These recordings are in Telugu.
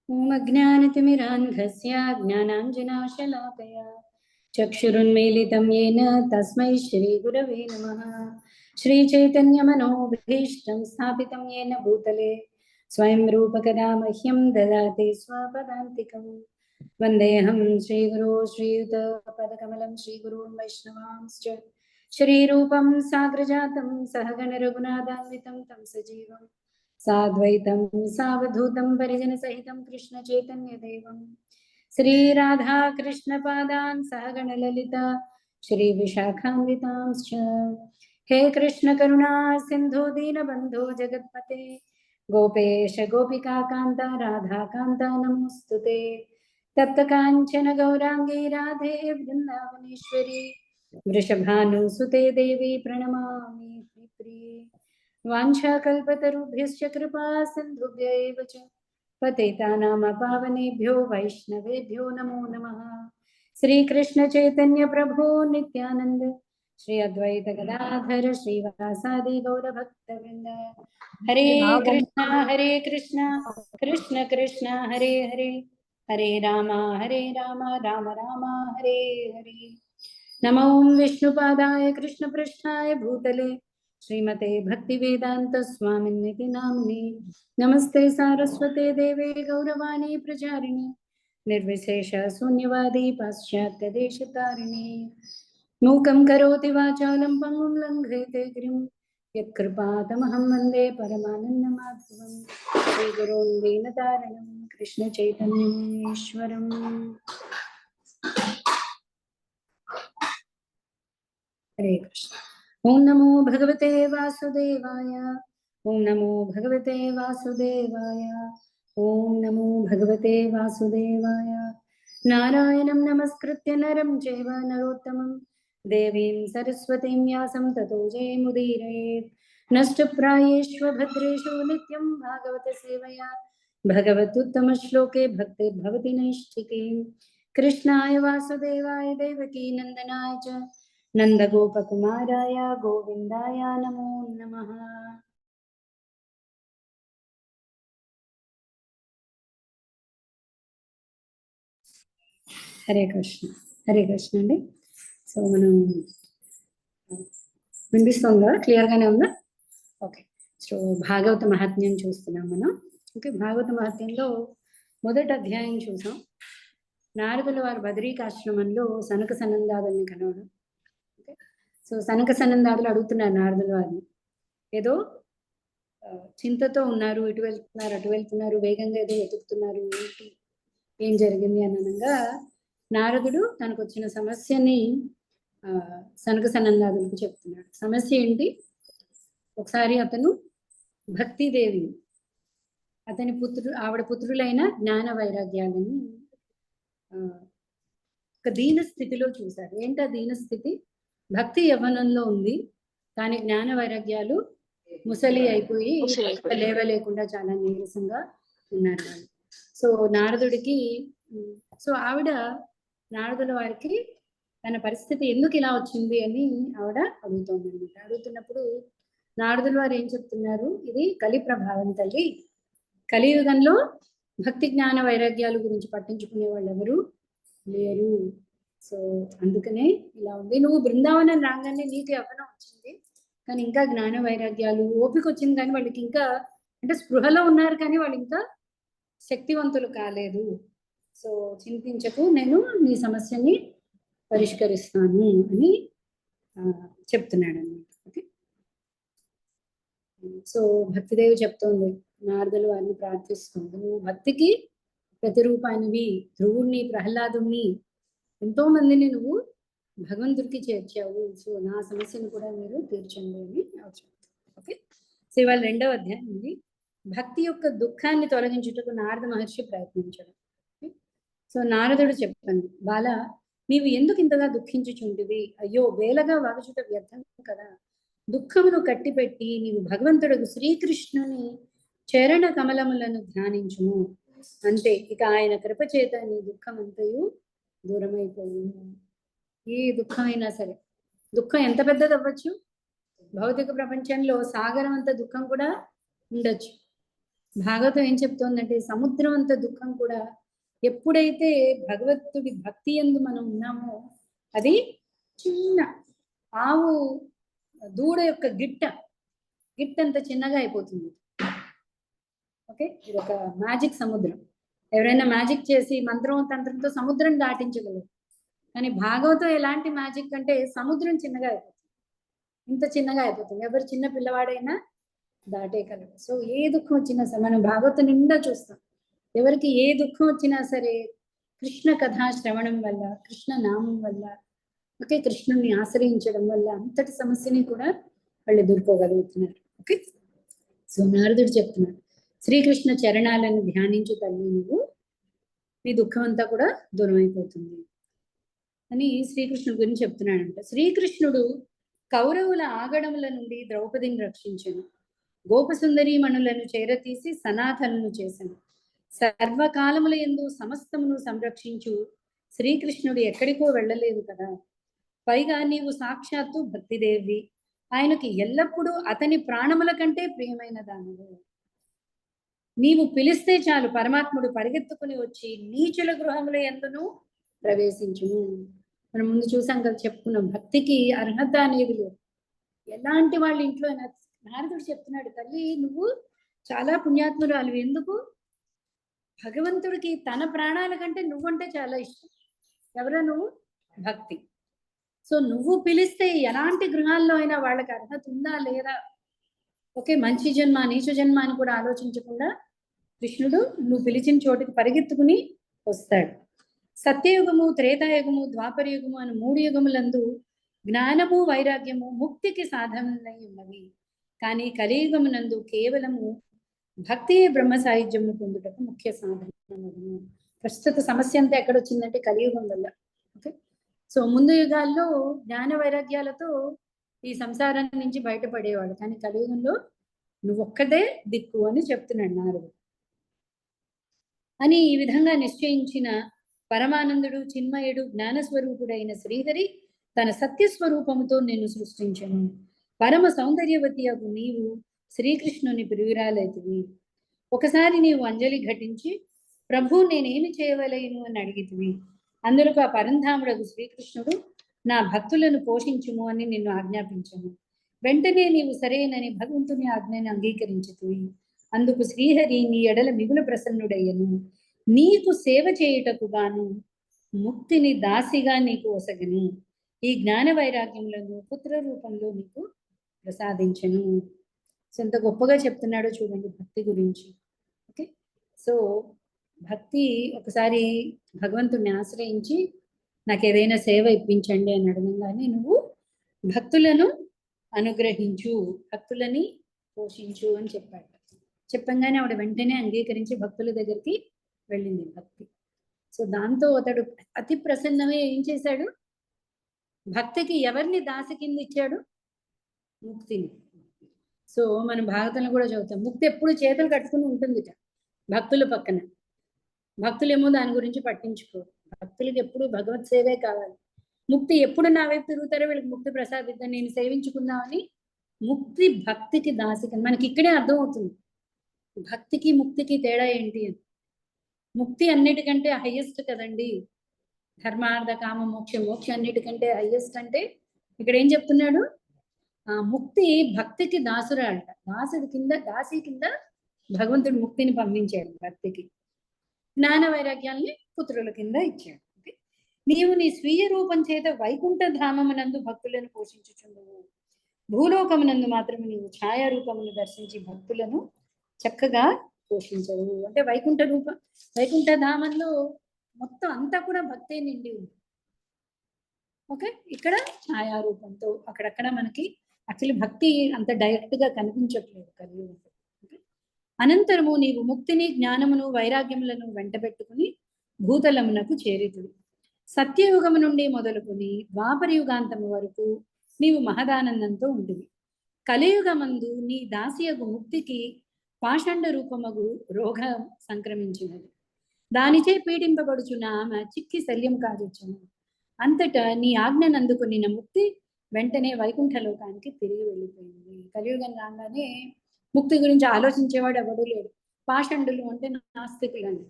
ॐ अज्ञानतिमिरान्धस्य ज्ञानाञ्जनाशलाकया चक्षुरुन्मीलितं येन तस्मै श्रीगुरवे नमः। श्रीचैतन्यमनोभीष्टं स्थापितं येन भूतले स्वयं रूपकदा मह्यं ददाति स्वपदान्तिकं। वन्देऽहं श्रीगुरो श्रीयुतपदकमलं श्रीगुरून् वैष्णवांश्च श्रीरूपं साग्रजातं सहगणरघुनाथान्वितं तं सजीवं साद्वैतं सावधूतं परिजनसहितं कृष्णचैतन्यदेवं श्रीराधा कृष्णपादान् सहगणललिता श्रीविशाखान्वितांश्च। हे कृष्ण करुणा सिन्धु दीनबन्धो जगत्पते गोपेश गोपिकान्त राधाकान्त नमोऽस्तुते। तप्तकाञ्चन गौराङ्गी राधे वृन्दावनेश्वरी वृषभानुसुते देवी प्रणमामि प्रिये। वाञ्छाकल्पतरुभ्यश्च कृपा सिन्धुभ्य एव च पतितानां पावनेभ्यो वैष्णवेभ्यो नमो नमः। श्रीकृष्ण चैतन्य प्रभु नित्यानंद श्री अद्वैत गदाधर श्रीवासादि गौरभक्तवृंद हरे कृष्णा कृष्ण कृष्ण हरे हरे हरे राम राम राम हरे हरे। नमो विष्णुपादाय कृष्ण पृष्ठाय भूतले श्रीमते भक्तिवेदांत स्वामिन्निति नाम्नि नमस्ते सारस्वते देवे गौरवाणी प्रचारिणे निर्विशेष शून्यवादी पाश्चात्य देशतारिणे मूकं करोति वाचालं पंगुं लंघयते गिरिं यत्कृपातमहं वन्दे परमानन्दमाधवं श्रीगुरून् दीनतारिणं कृष्णचैतन्यमीश्वरम्। हरे कृष्ण। ओम नमो भगवते वासुदेवाय ओम नमो भगवते वासुदेवाय ओम नमो भगवते वासुदेवाय। नारायणं नमस्कृत्य नरं चैव नरोत्तमं देवीं सरस्वतीं व्यासं ततो जयमुदीरयेत्। नष्टप्रायेष्व भद्रेषु नित्यं भागवत सेवया भगवतुत्तमश्लोके भक्तिर्भवति नैष्ठिकी। कृष्णाय वासुदेवाय देवकी नन्दनाय च नंदगोपकुमाराय गोविंदाय नमो नमः। हरे कृष्ण अंडी। సో మనం వినిపిస్తుందా, క్లియర్గానే ఉందా? ఓకే. సో భాగవత మహాత్మ్యం చూస్తున్నాం మనం. ఓకే, భాగవత మహాత్మ్యంలో మొదటి అధ్యాయం చూసాం. నారదుల వారు బదరీకాశ్రమంలో సనక సనందాదుల్ని కలవడం. ఓకే, సో సనక సనందాదులు అడుగుతున్నారు నారదుల వారిని, ఏదో చింతతో ఉన్నారు, ఇటు వెళ్తున్నారు అటు వెళ్తున్నారు, వేగంగా ఏదో వెతుకుతున్నారు, ఏంటి ఏం జరిగింది అని అనగా నారదుడు తనకు వచ్చిన సమస్యని సనక సనందాదులకు చెప్తున్నాడు. సమస్య ఏంటి? ఒకసారి అతను భక్తిదేవి ఆవిడ పుత్రులైన జ్ఞాన వైరాగ్యాలని ఒక దీన స్థితిలో చూశారు. ఏంటా దీన స్థితి? భక్తి యవ్వనంలో ఉంది, కానీ జ్ఞాన వైరాగ్యాలు ముసలి అయిపోయి లేవలేకుండా చాలా నీరసంగా ఉన్నారు వాళ్ళు. సో నారదుడికి ఆవిడ నారదుల వారికి తన పరిస్థితి ఎందుకు ఇలా వచ్చింది అని ఆవిడ అడుగుతోంది అనమాట. అడుగుతున్నప్పుడు నారదుల వారు ఏం చెప్తున్నారు, ఇది కలి ప్రభావం తల్లి, కలియుగంలో భక్తి జ్ఞాన వైరాగ్యాల గురించి పట్టించుకునే వాళ్ళు ఎవరు లేరు. సో అందుకనే ఇలా ఉంది. నువ్వు బృందావనం రాగానే నీకు యవ్వనం వచ్చింది, కానీ ఇంకా జ్ఞాన వైరాగ్యాలు ఓపిక వచ్చింది, కానీ వాళ్ళకి ఇంకా అంటే స్పృహలో ఉన్నారు, కానీ వాళ్ళు ఇంకా శక్తివంతులు కాలేదు. సో చింతించకు, నేను నీ సమస్యని పరిష్కరిస్తాను అని చెప్తున్నాడు అన్నమాట. ఓకే, సో భక్తిదేవి చెప్తోంది, నారదులు వారిని ప్రార్థిస్తుంది, నువ్వు భక్తికి ప్రతిరూపానివి, ధ్రువుణ్ణి ప్రహ్లాదుణ్ణి ఎంతో మందిని నువ్వు భగవంతుడికి చేర్చావు, సో నా సమస్యను కూడా మీరు తీర్చండి అని ఓకే. సో ఇవాళ రెండవ అధ్యాయం ఉంది. భక్తి యొక్క దుఃఖాన్ని తొలగించుటకు నారద మహర్షి ప్రయత్నించడం. సో నారదుడు చెప్పండి, బాల నీవు ఎందుకు ఇంతగా దుఃఖించుచుంటివి? అయ్యో వేలగా వాగుచుట వ్యర్థం కదా. దుఃఖమును కట్టిపెట్టి నీవు భగవంతుడు శ్రీకృష్ణుని చరణ కమలములను ధ్యానించుము, అంతే ఇక ఆయన కృప చేత నీ దుఃఖం అంతయు దూరమైపోయింది. ఏ దుఃఖమైనా సరే, దుఃఖం ఎంత పెద్దది అవ్వచ్చు, భౌతిక ప్రపంచంలో సాగరం అంత దుఃఖం కూడా ఉండొచ్చు, భాగవతం ఏం చెప్తోందంటే సముద్రం అంత దుఃఖం కూడా ఎప్పుడైతే భగవంతుడి భక్తి యందు మనం ఉన్నామో అది చిన్న ఆవు దూడ యొక్క గిట్ట అంత చిన్నగా అయిపోతుంది. ఓకే, ఇది ఒక మ్యాజిక్ సముద్రం. ఎవరైనా మ్యాజిక్ చేసి మంత్రం తంత్రంతో సముద్రం దాటించగలరు. కానీ భాగవతం ఎలాంటి మ్యాజిక్ అంటే సముద్రం చిన్నగా అయిపోతుంది, ఇంత చిన్నగా అయిపోతుంది. ఎవరు చిన్న పిల్లవాడైనా దాటేయగలరు. సో ఏ దుఃఖం వచ్చినా సరే మనం భాగవతం నిండా చూస్తాం. ఎవరికి ఏ దుఃఖం వచ్చినా సరే కృష్ణ కథా శ్రవణం వల్ల, కృష్ణ నామం వల్ల, ఓకే, కృష్ణుని ఆశ్రయించడం వల్ల అంతటి సమస్యని కూడా వాళ్ళు ఎదుర్కోగలుగుతున్నారు. ఓకే, సో నారదుడు చెప్తున్నాడు, శ్రీకృష్ణ చరణాలను ధ్యానించు తల్లి, నువ్వు నీ దుఃఖం అంతా కూడా దూరం అయిపోతుంది అని శ్రీకృష్ణుడి గురించి చెప్తున్నాడంట. శ్రీకృష్ణుడు కౌరవుల ఆగడముల నుండి ద్రౌపదిని రక్షించను, గోపసుందరీమణులను చేరతీసి సనాతనను చేసెను. సర్వకాలముల యందు సమస్తమును సంరక్షించు శ్రీకృష్ణుడు ఎక్కడికో వెళ్ళలేదు కదా. పైగా నీవు సాక్షాత్తు భక్తిదేవి, ఆయనకి ఎల్లప్పుడూ అతని ప్రాణముల కంటే ప్రియమైన దానివు. నీవు పిలిస్తే చాలు పరమాత్ముడు పరిగెత్తుకుని వచ్చి నీచుల గృహముల యందును ప్రవేశించును. మనం ముందు చూసాం కదా, చెప్పుకున్నాం, భక్తికి అర్హత అనేది లేదు. ఎలాంటి వాళ్ళ ఇంట్లో నారదుడు చెప్తున్నాడు, తల్లి నువ్వు చాలా పుణ్యాత్మురాలు. ఎందుకు? భగవంతుడికి తన ప్రాణాల కంటే నువ్వంటే చాలా ఇష్టం. ఎవరా నువ్వు? భక్తి. సో నువ్వు పిలిస్తే ఎలాంటి గృహాల్లో అయినా వాళ్ళకి అర్హత ఉందా లేదా, ఓకే, మంచి జన్మ నీచ జన్మ అని కూడా ఆలోచించకుండా కృష్ణుడు నువ్వు పిలిచిన చోటికి పరిగెత్తుకుని వస్తాడు. సత్యయుగము, త్రేతాయుగము, ద్వాపరయుగము అని 3 యుగములందు జ్ఞానము వైరాగ్యము ముక్తికి సాధనలై ఉన్నవి. కానీ కలియుగమునందు కేవలము భక్తి బ్రహ్మ సాయుధ్యమును పొందుటకు ముఖ్య సాధన. ప్రస్తుత సమస్య అంతా ఎక్కడొచ్చిందంటే కలియుగం వల్ల. ఓకే, సో ముందు యుగాల్లో జ్ఞాన వైరాగ్యాలతో ఈ సంసారం నుంచి బయటపడేవాడు, కానీ కలియుగంలో నువ్వొక్కదే దిక్కు అని చెప్తున్నాడు నారదుడు. అని ఈ విధంగా నిశ్చయించిన పరమానందుడు, చిన్మయుడు, జ్ఞానస్వరూపుడైన శ్రీహరి తన సత్యస్వరూపముతో నిన్ను సృష్టించను. పరమ సౌందర్యవతి అగు నీవు శ్రీకృష్ణుని ప్రియురాలైతివి. ఒకసారి నీవు అంజలి ఘటించి ప్రభు నేనేమి చేయవలేను అని అడిగితివి. అందులకు ఆ పరంధాముడగు శ్రీకృష్ణుడు నా భక్తులను పోషించుము అని నిన్ను ఆజ్ఞాపించను. వెంటనే నీవు సరేనని భగవంతుని ఆజ్ఞని అంగీకరించితివి. అందుకు శ్రీహరి నీ ఎడల మిగుల ప్రసన్నుడయ్యను. నీకు సేవ చేయుటకు గాను ముక్తిని దాసిగా నీకు ఒసగను. ఈ జ్ఞాన వైరాగ్యములను పుత్ర రూపంలో నీకు ప్రసాదించను. సో ఎంత గొప్పగా చెప్తున్నాడో చూడండి భక్తి గురించి. ఓకే, సో భక్తి ఒకసారి భగవంతుడిని ఆశ్రయించి నాకు ఏదైనా సేవ ఇప్పించండి అని అడగంగానే నువ్వు భక్తులను అనుగ్రహించు, భక్తులని పోషించు అని చెప్పాడు. చెప్పంగానే ఆవిడ వెంటనే అంగీకరించి భక్తుల దగ్గరికి వెళ్ళింది భక్తి. సో దాంతో అతడు అతి ప్రసన్నమే ఏం చేశాడు, భక్తికి ఎవరిని దాసి కింద ఇచ్చాడు? ముక్తిని. సో మనం భాగవతంలో కూడా చదువుతాం, ముక్తి ఎప్పుడు చేతులు కట్టుకుని ఉంటుందిట భక్తుల పక్కన. భక్తులేమో దాని గురించి పట్టించుకోరు. భక్తులకి ఎప్పుడు భగవత్ సేవే కావాలి. ముక్తి ఎప్పుడు నా వైపు తిరుగుతారో వీళ్ళకి ముక్తి ప్రసాదిద్దాం, నేను సేవించుకుందామని ముక్తి భక్తికి దాసి. మనకి ఇక్కడే అర్థం అవుతుంది భక్తికి ముక్తికి తేడా ఏంటి అని. ముక్తి అన్నిటికంటే హైయెస్ట్ కదండి, ధర్మార్థ కామ మోక్ష, మోక్ష అన్నిటికంటే హైయెస్ట్. అంటే ఇక్కడ ఏం చెప్తున్నాడు, ఆ ముక్తి భక్తికి దాసురాడట. దాసి కింద భగవంతుడు ముక్తిని పంపించాడు భక్తికి. జ్ఞాన వైరాగ్యాల్ని పుత్రుల కింద ఇచ్చాడు. నీవు నీ స్వీయ రూపం చేత వైకుంఠ ధామమునందు భక్తులను పోషించుచుండువు. భూలోకమునందు మాత్రమే నీవు ఛాయారూపమును దర్శించి భక్తులను చక్కగా పోషించవు. అంటే వైకుంఠ ధామంలో మొత్తం అంతా కూడా భక్తే నిండి ఉంది. ఓకే, ఇక్కడ ఛాయారూపంతో అక్కడక్కడ మనకి యాక్చువల్లీ భక్తి అంత డైరెక్ట్ గా కనిపించట్లేదు కలియుగంలో. అనంతరము నీవు ముక్తిని, జ్ఞానమును, వైరాగ్యములను వెంటబెట్టుకుని భూతలమునకు చేరితుడు. సత్యయుగము నుండి మొదలుకొని ద్వాపర యుగాంతము వరకు నీవు మహదానందంతో ఉంటుంది. కలియుగమందు నీ దాసియగు ముక్తికి పాషండ రూపమగు రోగం సంక్రమించినది. దానిచే పీడింపబడుచున్న ఆమె చిక్కి శల్యం కాజొచ్చును. అంతటా నీ ఆజ్ఞనందుకుని ముక్తి వెంటనే వైకుంఠ లోకానికి తిరిగి వెళ్ళిపోయింది. కలియుగం రాగానే ముక్తి గురించి ఆలోచించేవాడు ఎవడూ లేడు. పాషండులు అంటే నాస్తికులు అండి.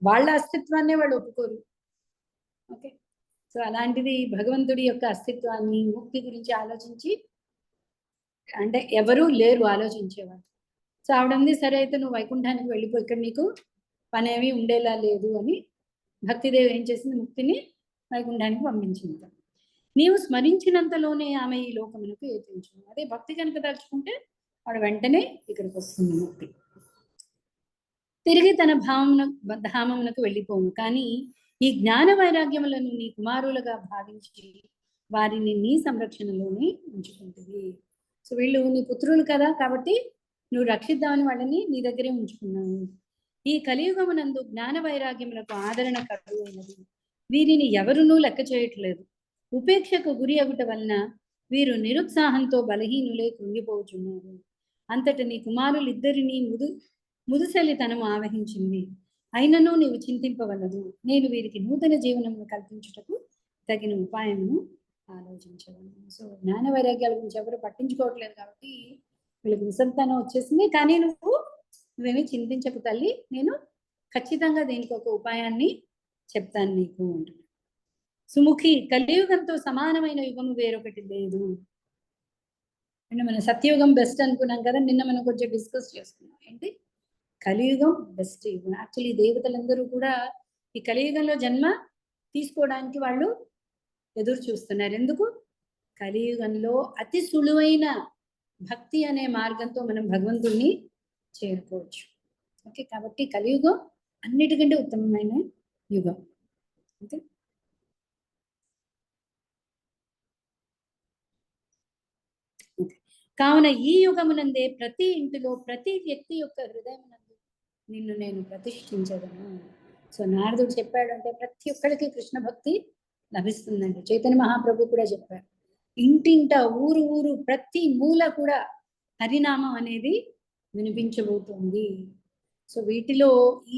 వాళ్ళ అస్తిత్వాన్నే వాళ్ళు ఒప్పుకోరు. ఓకే, సో అలాంటిది భగవంతుడి యొక్క అస్తిత్వాన్ని, ముక్తి గురించి ఆలోచించి, అంటే ఎవరూ లేరు ఆలోచించేవాళ్ళు. సో ఆవిడంది, సరే అయితే నువ్వు వైకుంఠానికి వెళ్ళిపో, ఇక్కడ నీకు పనేవి ఉండేలా లేదు అని భక్తిదేవి ఏం చేసింది, ముక్తిని వైకుంఠానికి పంపించింది. నీవు స్మరించినంతలోనే ఆమె ఈ లోకమునకు ఏతించు. అదే భక్తి కనుక తలుచుకుంటే వాడు వెంటనే ఇక్కడికి వస్తుంది ముక్తి. తిరిగి తన ధామమునకు వెళ్ళిపోను. కానీ ఈ జ్ఞాన వైరాగ్యములను నీ కుమారులుగా భావించి వారిని నీ సంరక్షణలోనే ఉంచుకుంటుంది. సో వీళ్ళు నీ పుత్రులు కదా, కాబట్టి నువ్వు రక్షిద్దామని వాళ్ళని నీ దగ్గరే ఉంచుకున్నావు. ఈ కలియుగమునందు జ్ఞాన వైరాగ్యములకు ఆదరణ కరువైనది. వీరిని ఎవరునూ లెక్క చేయట్లేదు. ఉపేక్షకు గురి అగుట వలన వీరు నిరుత్సాహంతో బలహీనులే కృంగిపోచున్నారు. అంతట నీ కుమారులిద్దరినీ ముదుసలితనము ఆవహించింది. అయినను నీవు చింతింపవలదు. నేను వీరికి నూతన జీవనమును కల్పించుటకు తగిన ఉపాయమును ఆలోచించవలను. సో జ్ఞాన వైరాగ్యాల గురించి ఎవరు పట్టించుకోవట్లేదు కాబట్టి వీళ్ళకి ముసలితనం వచ్చేసింది. కానీ నువ్వేమీ చింతించకు తల్లి, నేను ఖచ్చితంగా దీనికి ఒక ఉపాయాన్ని చెప్తాను నీకు అంటున్నాను. సుముఖి, కలియుగంతో సమానమైన యుగము వేరొకటి లేదు. అంటే మనం సత్యయుగం బెస్ట్ అనుకున్నాం కదా, నిన్న మనం కొంచెం డిస్కస్ చేసుకున్నాం. ఏంటి, కలియుగం బెస్ట్ యుగం. యాక్చువల్లీ దేవతలందరూ కూడా ఈ కలియుగంలో జన్మ తీసుకోవడానికి వాళ్ళు ఎదురు చూస్తున్నారు. ఎందుకు, కలియుగంలో అతి సులువైన భక్తి అనే మార్గంతో మనం భగవంతుడిని చేరుకోవచ్చు. ఓకే, కాబట్టి కలియుగం అన్నిటికంటే ఉత్తమమైన యుగం. ఓకే, కావున ఈ యుగమునందే ప్రతి ఇంటిలో ప్రతి వ్యక్తి యొక్క హృదయమునందు నిన్ను నేను ప్రతిష్ఠించదను. సో నారదుడు చెప్పాడు అంటే ప్రతి ఒక్కరికి కృష్ణ భక్తి లభిస్తుందండి. చైతన్య మహాప్రభు కూడా చెప్పారు, ఇంటింట ఊరు ఊరు ప్రతి మూల కూడా హరినామం అనేది వినిపించబోతుంది. సో వీటిలో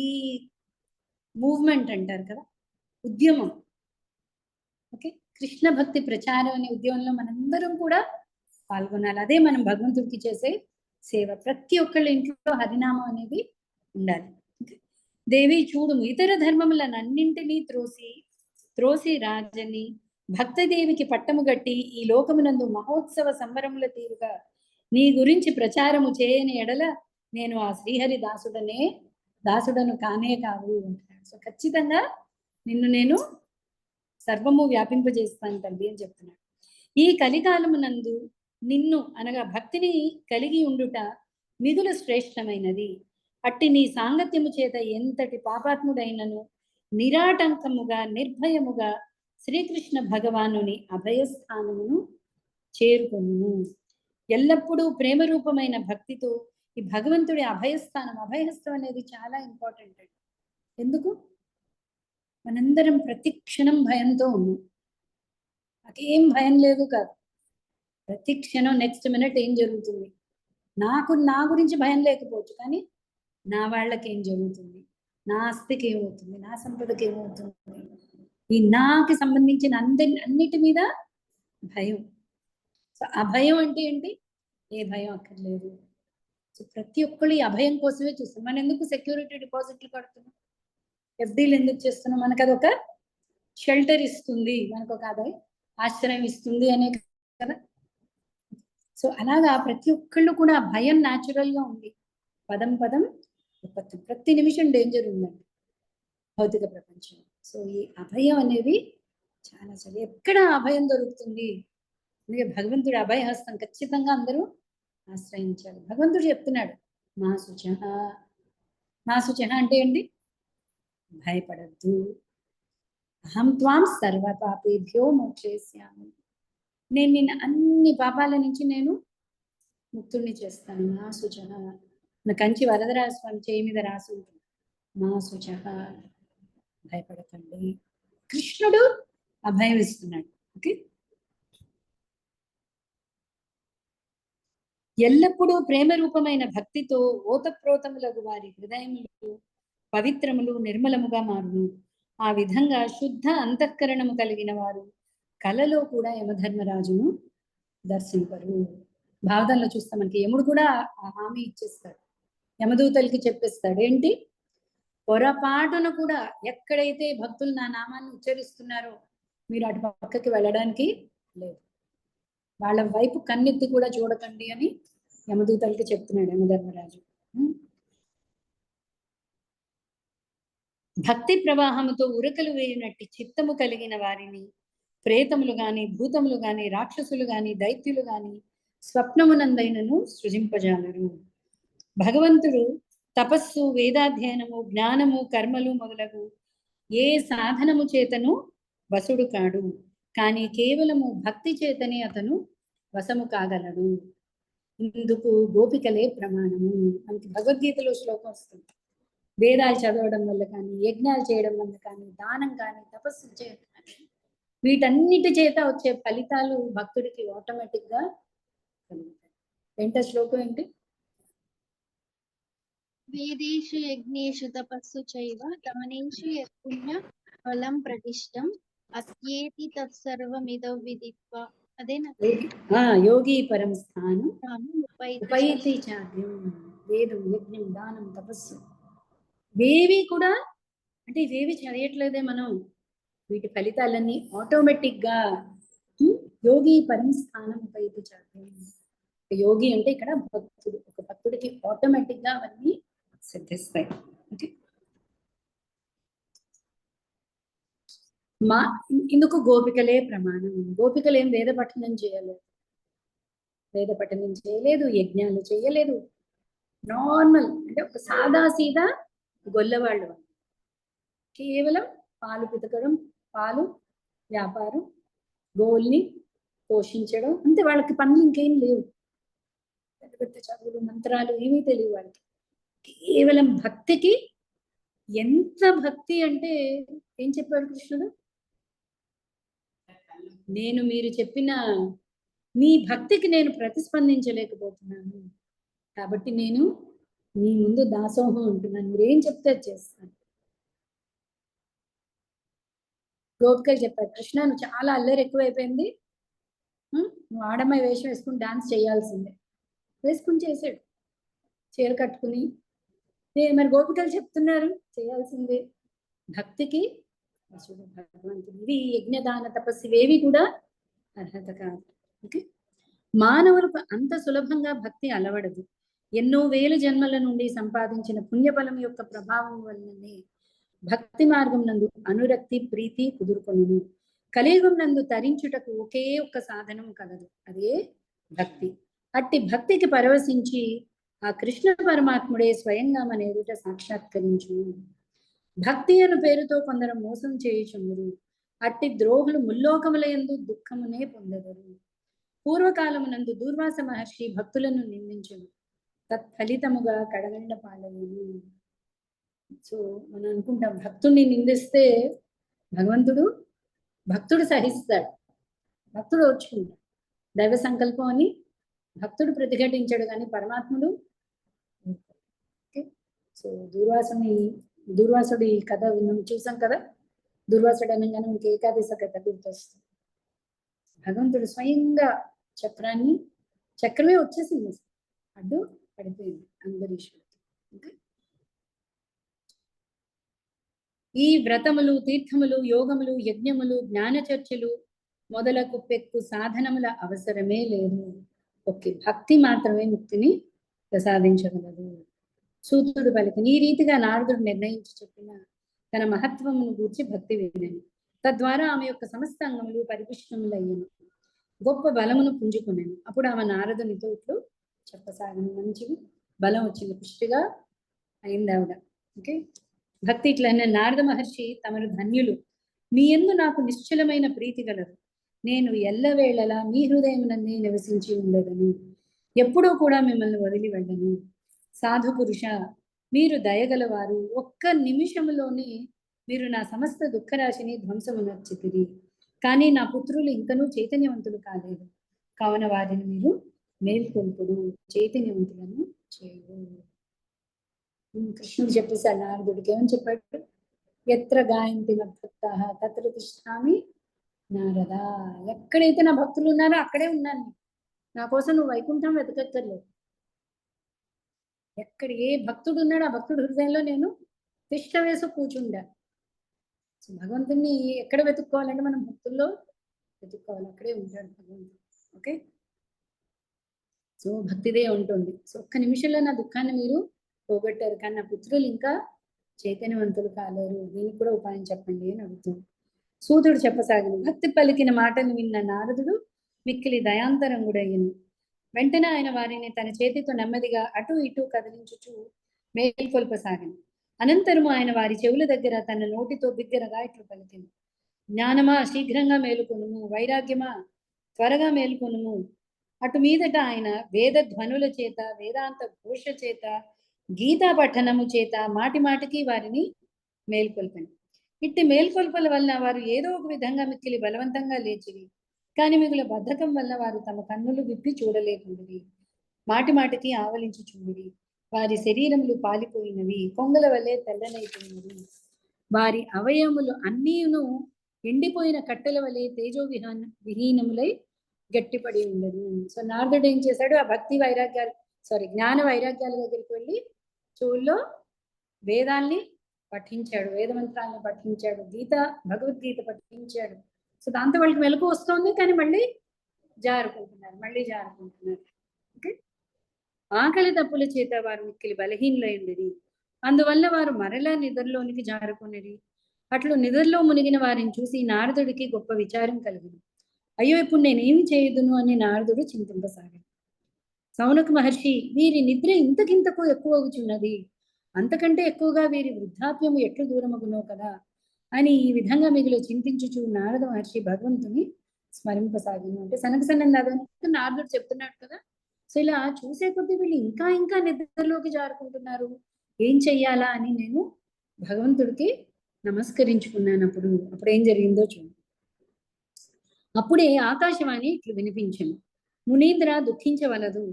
ఈ మూవ్మెంట్ అంటారు కదా, ఉద్యమం, ఓకే, కృష్ణ భక్తి ప్రచారం అనే ఉద్యమంలో మనందరం కూడా పాల్గొనాలి. అదే మనం భగవంతుడికి చేసే సేవ. ప్రతి ఒక్కళ్ళ ఇంట్లో హరినామం అనేది ఉండాలి. దేవి చూడుము, ఇతర ధర్మములనన్నింటినీ త్రోసి రాజని భక్తదేవికి పట్టము గట్టి ఈ లోకమునందు మహోత్సవ సంబరముల తీరుగా నీ గురించి ప్రచారము చేయని ఎడల నేను ఆ శ్రీహరి దాసుడను కానే కాదు అంటున్నాడు. సో ఖచ్చితంగా నిన్ను నేను సర్వము వ్యాపింపజేస్తాను తల్లి అని చెప్తున్నాడు. ఈ కలికాలమునందు నిన్ను అనగా భక్తిని కలిగి ఉండుట మిగులు శ్రేష్టమైనది. అట్టి నీ సాంగత్యము చేత ఎంతటి పాపాత్ముడైనను నిరాటంకముగా నిర్భయముగా శ్రీకృష్ణ భగవానుని అభయస్థానమును చేరుకొను. ఎల్లప్పుడూ ప్రేమరూపమైన భక్తితో ఈ భగవంతుడి అభయస్థం అనేది చాలా ఇంపార్టెంట్ అండి. ఎందుకు, మనందరం ప్రతి క్షణం భయంతో ఉన్నాం. నాకేం భయం లేదు కాదు, ప్రతి క్షణం నెక్స్ట్ మినిట్ ఏం జరుగుతుంది, నా గురించి భయం లేకపోవచ్చు, కానీ నా వాళ్ళకి ఏం జరుగుతుంది, నా ఆస్తికి ఏమవుతుంది, నా సంపదకి ఏమవుతుంది, ఈ నాకు సంబంధించిన అన్నిటి మీద భయం. సో అభయం అంటే ఏంటి, ఏ భయం అక్కర్లేదు. సో ప్రతి ఒక్కళ్ళు ఈ అభయం కోసమే చూస్తాం. మనం ఎందుకు సెక్యూరిటీ డిపాజిట్లు కడుతున్నాం, ఎఫ్డీలు ఎందుకు చేస్తున్నాం, మనకు అదొక షెల్టర్ ఇస్తుంది, మనకు ఒక ఆశ్రయం ఇస్తుంది అనే కదా. సో అలాగా ప్రతి ఒక్కళ్ళు కూడా భయం న్యాచురల్ గా ఉంది. పదం విపత్తు, ప్రతి నిమిషం డేంజర్ ఉందండి భౌతిక ప్రపంచం. సో ఈ అభయం అనేది చాలా ఎక్కడ అభయం దొరుకుతుంది, అందుకే భగవంతుడి అభయహస్తం ఖచ్చితంగా అందరూ ఆశ్రయించాలి. భగవంతుడు చెప్తున్నాడు, మా శుచః అంటే ఏంటి, భయపడద్దు, అహం త్వాం సర్వ పాపేభ్యో మోక్షయిష్యామి, నేను నిన్ను అన్ని పాపాల నుంచి నేను ముక్తుడిని చేస్తాను. మా శుచః, నా కంచి వరదరాజ స్వామి చేయి మీద రాసి ఉంటుంది, మా శుచః, భయపడకండి. కృష్ణుడు అభయం ఇస్తున్నాడు. ఓకే, ఎల్లప్పుడూ ప్రేమ రూపమైన భక్తితో ఓతప్రోతములకు వారి హృదయములు పవిత్రములు నిర్మలముగా మారును. ఆ విధంగా శుద్ధ అంతఃకరణము కలిగిన వారు కలలో కూడా యమధర్మరాజును దర్శింపరు. భావతంలో చూస్తాం, మనకి యముడు కూడా ఆ హామీ ఇచ్చేస్తాడు, యమదూతలకి చెప్పేస్తాడు. ఏంటి? పొరపాటున కూడా ఎక్కడైతే భక్తులు నా నామాన్ని ఉచ్చరిస్తున్నారో మీరు అటు పక్కకి వెళ్ళడానికి లేదు, వాళ్ళ వైపు కన్నెత్తి కూడా చూడకండి అని యమదూతలకి చెప్తున్నాడు యమధర్మరాజు. భక్తి ప్రవాహముతో ఉరకలు వేయునట్టి చిత్తము కలిగిన వారిని ప్రేతములు గాని, భూతములు గాని, రాక్షసులు గాని, దైత్యులు గాని స్వప్నమునందైనను సృజింపజాలరు. భగవంతుడు తపస్సు, వేదాధ్యయనము, జ్ఞానము, కర్మలు మొదలగు ఏ సాధనము చేతను వసుడు కాడు, కానీ కేవలము భక్తి చేతనే అతను వశము కాగలడు. ఇందుకు గోపికలే ప్రమాణము. మనకి భగవద్గీతలో శ్లోకం వస్తుంది. వేదాలు చదవడం వల్ల కానీ, యజ్ఞాలు చేయడం వల్ల కానీ, దానం కానీ, తపస్సు చేయడం కానీ, వీటన్నిటి చేత వచ్చే ఫలితాలు భక్తుడికి ఆటోమేటిక్ గా కలుగుతాయి. ఏంట శ్లోకం ఏంటి? వేదేషు యజ్ఞేషు తపస్సు చైవ దానేషు యత్పుణ్య ఫలం ప్రతిష్టం అత్యేతి తత్సర్వమిదౌ విదిత్వా. అదేనా? యోగి పరం స్థానం ఉపైతి చాద్యం. వేదం, యజ్ఞం, దానం, తపస్సు ఇవేవి కూడా, అంటే ఇవేవి చదివట్లేదే మనం, వీటి ఫలితాలన్నీ ఆటోమేటిక్ గా యోగి పరం స్థానం ఉపైతి చాద్యం. యోగి అంటే ఇక్కడ భక్తుడు. ఒక భక్తుడికి ఆటోమేటిక్ గా అవన్నీ సిద్ధిస్తాయి. ఓకే, ఇందుకు గోపికలే ప్రమాణం. గోపికలు ఏం వేద పఠనం చేయలేదు, వేద పఠనం చేయలేదు, యజ్ఞాలు చేయలేదు. నార్మల్ అంటే ఒక సాదా సీదా గొల్లవాళ్ళు, కేవలం పాలు పితకడం, పాలు వ్యాపారం, గోల్ని పోషించడం అంతే. వాళ్ళకి పనులు ఇంకేం లేవు, పెద్ద పెద్ద చదువులు, మంత్రాలు ఏమీ తెలియవు వాళ్ళకి. కేవలం భక్తికి. ఎంత భక్తి అంటే ఏం చెప్పాడు కృష్ణుడు? నేను మీరు చెప్పిన మీ భక్తికి నేను ప్రతిస్పందించలేకపోతున్నాను, కాబట్టి నేను మీ ముందు దాసోహం ఉంటున్నాను, మీరేం చెప్తే చేస్తాను. గోపికలు చెప్పారు, కృష్ణ నువ్వు చాలా అల్లరి ఎక్కువైపోయింది, నువ్వు ఆడమ్మాయి వేషం వేసుకుని డాన్స్ చేయాల్సిందే. వేసుకుని చేసాడు, చీర కట్టుకుని. మరి గోపికలు చెప్తున్నారు చేయాల్సిందే. భక్తికి వసుడు భగవంతుడు. ఇవి యజ్ఞదాన తపస్సు ఇవేవి కూడా అర్హత కాదు. ఓకే, మానవులకు అంత సులభంగా భక్తి అలవడదు. ఎన్నో వేల జన్మల నుండి సంపాదించిన పుణ్యఫలం యొక్క ప్రభావం వల్లనే భక్తి మార్గం నందు అనురక్తి, ప్రీతి కుదురుకొనును. కలియుగం నందు తరించుటకు ఒకే ఒక్క సాధనం కలదు, అదే భక్తి. అట్టి భక్తికి పరవశించి ఆ కృష్ణ పరమాత్ముడే స్వయంగా మన ఎదుట సాక్షాత్కరించు. భక్తి అను పేరుతో కొందరు మోసం చేయుచుందురు, అట్టి ద్రోహులు ముల్లోకముల యందు దుఃఖమునే పొందెదరు. పూర్వకాలమునందు దూర్వాస మహర్షి భక్తులను నిందించును, తత్ఫలితముగా కడగండ్ల పాలయ్యును. సో మనం అనుకుంటాం భక్తుడిని నిందిస్తే భక్తుడు సహిస్తాడు, భక్తుడు ఓర్చుకుంటాడు. దైవ సంకల్పం అని భక్తుడు ప్రతిఘటించాడు, కానీ పరమాత్ముడు. సో దూర్వాసుడి కథ విన్నాం, చూసాం కదా. దుర్వాసుడు అనగానే మనకి ఏకాదశ కథ గుర్తొస్తుంది. భగవంతుడు స్వయంగా చక్రమే వచ్చేసింది, అడ్డు పడిపోయింది అంబరీషుడు. ఓకే, ఈ వ్రతములు, తీర్థములు, యోగములు, యజ్ఞములు, జ్ఞాన చర్చలు మొదలకు పెక్కు సాధనముల అవసరమే లేదు. ఒకే భక్తి మాత్రమే ముక్తిని ప్రసాదించగలదు. సూతుడు పలికిన ఈ రీతిగా నారదుడు నిర్ణయించి చెప్పిన తన మహత్వమును గూర్చి భక్తి వినని, తద్వారా ఆమె యొక్క సమస్త అంగములు పరిపుష్టములయ్యను, గొప్ప బలమును పుంజుకునేను. అప్పుడు ఆమె నారదునితో ఇట్లు చెప్పసాగను. మంచి బలం వచ్చింది, పుష్టిగా అయింది ఆవిడ. ఓకే, భక్తి ఇట్లనే నారద మహర్షి తమరు ధన్యులు, మీ యందు నాకు నిశ్చలమైన ప్రీతి గలరు. నేను ఎల్లవేళలా మీ హృదయమునన్నే నివసించి ఉండేదను, ఎప్పుడూ కూడా మిమ్మల్ని వదిలి వెళ్ళను. సాధు పురుష, మీరు దయగలవారు. ఒక్క నిమిషములోనే మీరు నా సమస్త దుఃఖరాశిని ధ్వంసమునర్చితిరి. కానీ నా పుత్రులు ఇంకనూ చైతన్యవంతులు కాలేదు, కావున వారిని మీరు మేల్కొల్పుడు, చైతన్యవంతులను చేయు. కృష్ణుడు చెప్పేశాడు నారదుడికి. ఏమని చెప్పాడు? ఎత్ర గాయంతి మద్భక్తాః తత్ర తిష్ఠామి నారద. ఎక్కడైతే నా భక్తులు ఉన్నారో అక్కడే ఉన్నాను. నా కోసం నువ్వు వైకుంఠం వెతకక్కర్లేదు, ఎక్కడ ఏ భక్తుడు ఉన్నాడో ఆ భక్తుడు హృదయంలో నేను తిష్ట వేసి కూర్చుండా. సో భగవంతుడిని ఎక్కడ వెతుక్కోవాలంటే మనం భక్తుల్లో వెతుక్కోవాలి, అక్కడే ఉంటాడు భగవంతుడు. ఓకే, సో భక్తిదే ఉంటుంది. సో ఒక్క నిమిషంలో నా దుఃఖాన్ని మీరు పోగొట్టారు, కానీ నా పుత్రులు ఇంకా చైతన్యవంతులు కాలేరు, దీనికి కూడా ఉపాయం చెప్పండి అని అడుగుతుంది. సూతుడు చెప్పసాగిన భక్తి పలికిన మాటను విన్న నారదుడు మిక్కిలి దయాంతరంగుడయ్యను. వెంటనే ఆయన వారిని తన చేతితో నెమ్మదిగా అటు ఇటు కదిలించుచు మేల్కొల్పసాగిన. అనంతరము ఆయన వారి చెవుల దగ్గర తన నోటితో బిగ్గరగా ఇట్లు పలికింది, జ్ఞానమా శీఘ్రంగా మేలుకొనుము, వైరాగ్యమా త్వరగా మేలుకొనుము. అటు మీదట ఆయన వేద ధ్వనుల చేత, వేదాంత ఘోష చేత, గీతా పఠనము చేత మాటి మాటికి వారిని మేల్కొల్పండి. ఇట్టి మేల్కొల్పల వల్ల వారు ఏదో ఒక విధంగా మిక్కిలి బలవంతంగా లేచిరి, కానీ మిగుల బద్ధకం వల్ల వారు తమ కన్నులు విప్పి చూడలేకుండిరి. మాటి మాటికి ఆవలించి చూడిరి. వారి శరీరములు పాలిపోయినవి, కొంగల వల్లే తెల్లనైపోయినవి. వారి అవయములు అన్నీను ఎండిపోయిన కట్టెల వలె విహీనములై గట్టిపడి ఉండదు. సో నారదుడు ఏం చేశాడు, ఆ భక్తి వైరాగ్యాలు జ్ఞాన వైరాగ్యాల దగ్గరికి వెళ్ళి చెవుల్లో వేదాల్ని పఠించాడు, వేద మంత్రాలను పఠించాడు, భగవద్గీత పఠించాడు. సో దాంతో వాళ్ళకి మెలకు వస్తుంది, కానీ మళ్ళీ జారుకుంటున్నారు. ఓకే, ఆకలి తప్పుల చేత వారు మిక్కిలి బలహీనులైండిరి. అందువల్ల వారు మరలా నిద్రలోనికి జారుకునేది. అట్లు నిద్రలో మునిగిన వారిని చూసి నారదుడికి గొప్ప విచారం కలిగింది. అయ్యో, ఇప్పుడు నేనేమి చేయుదును అని నారదుడు చింతింపసాగాడు. సౌనక మహర్షి, వీరి నిద్ర ఇంతకింతకు ఎక్కువగుచున్నది, అంతకంటే ఎక్కువగా వీరి వృద్ధాప్యము ఎట్లు దూరమగునో కదా అని ఈ విధంగా మిగిలి చింతించుచు నారద మహర్షి భగవంతుని స్మరింపసాగిను. అంటే సనక నారదుడు చెప్తున్నాడు కదా, సో ఇలా చూసే కొద్దీ వీళ్ళు ఇంకా ఇంకా నిద్రలోకి జారుకుంటున్నారు, ఏం చెయ్యాలా అని నేను భగవంతుడికి నమస్కరించుకున్నాను. అప్పుడు ఏం జరిగిందో చూడు. అప్పుడే ఆకాశవాణి ఇట్లు వినిపించను, మునీంద్ర దుఃఖించవలదు,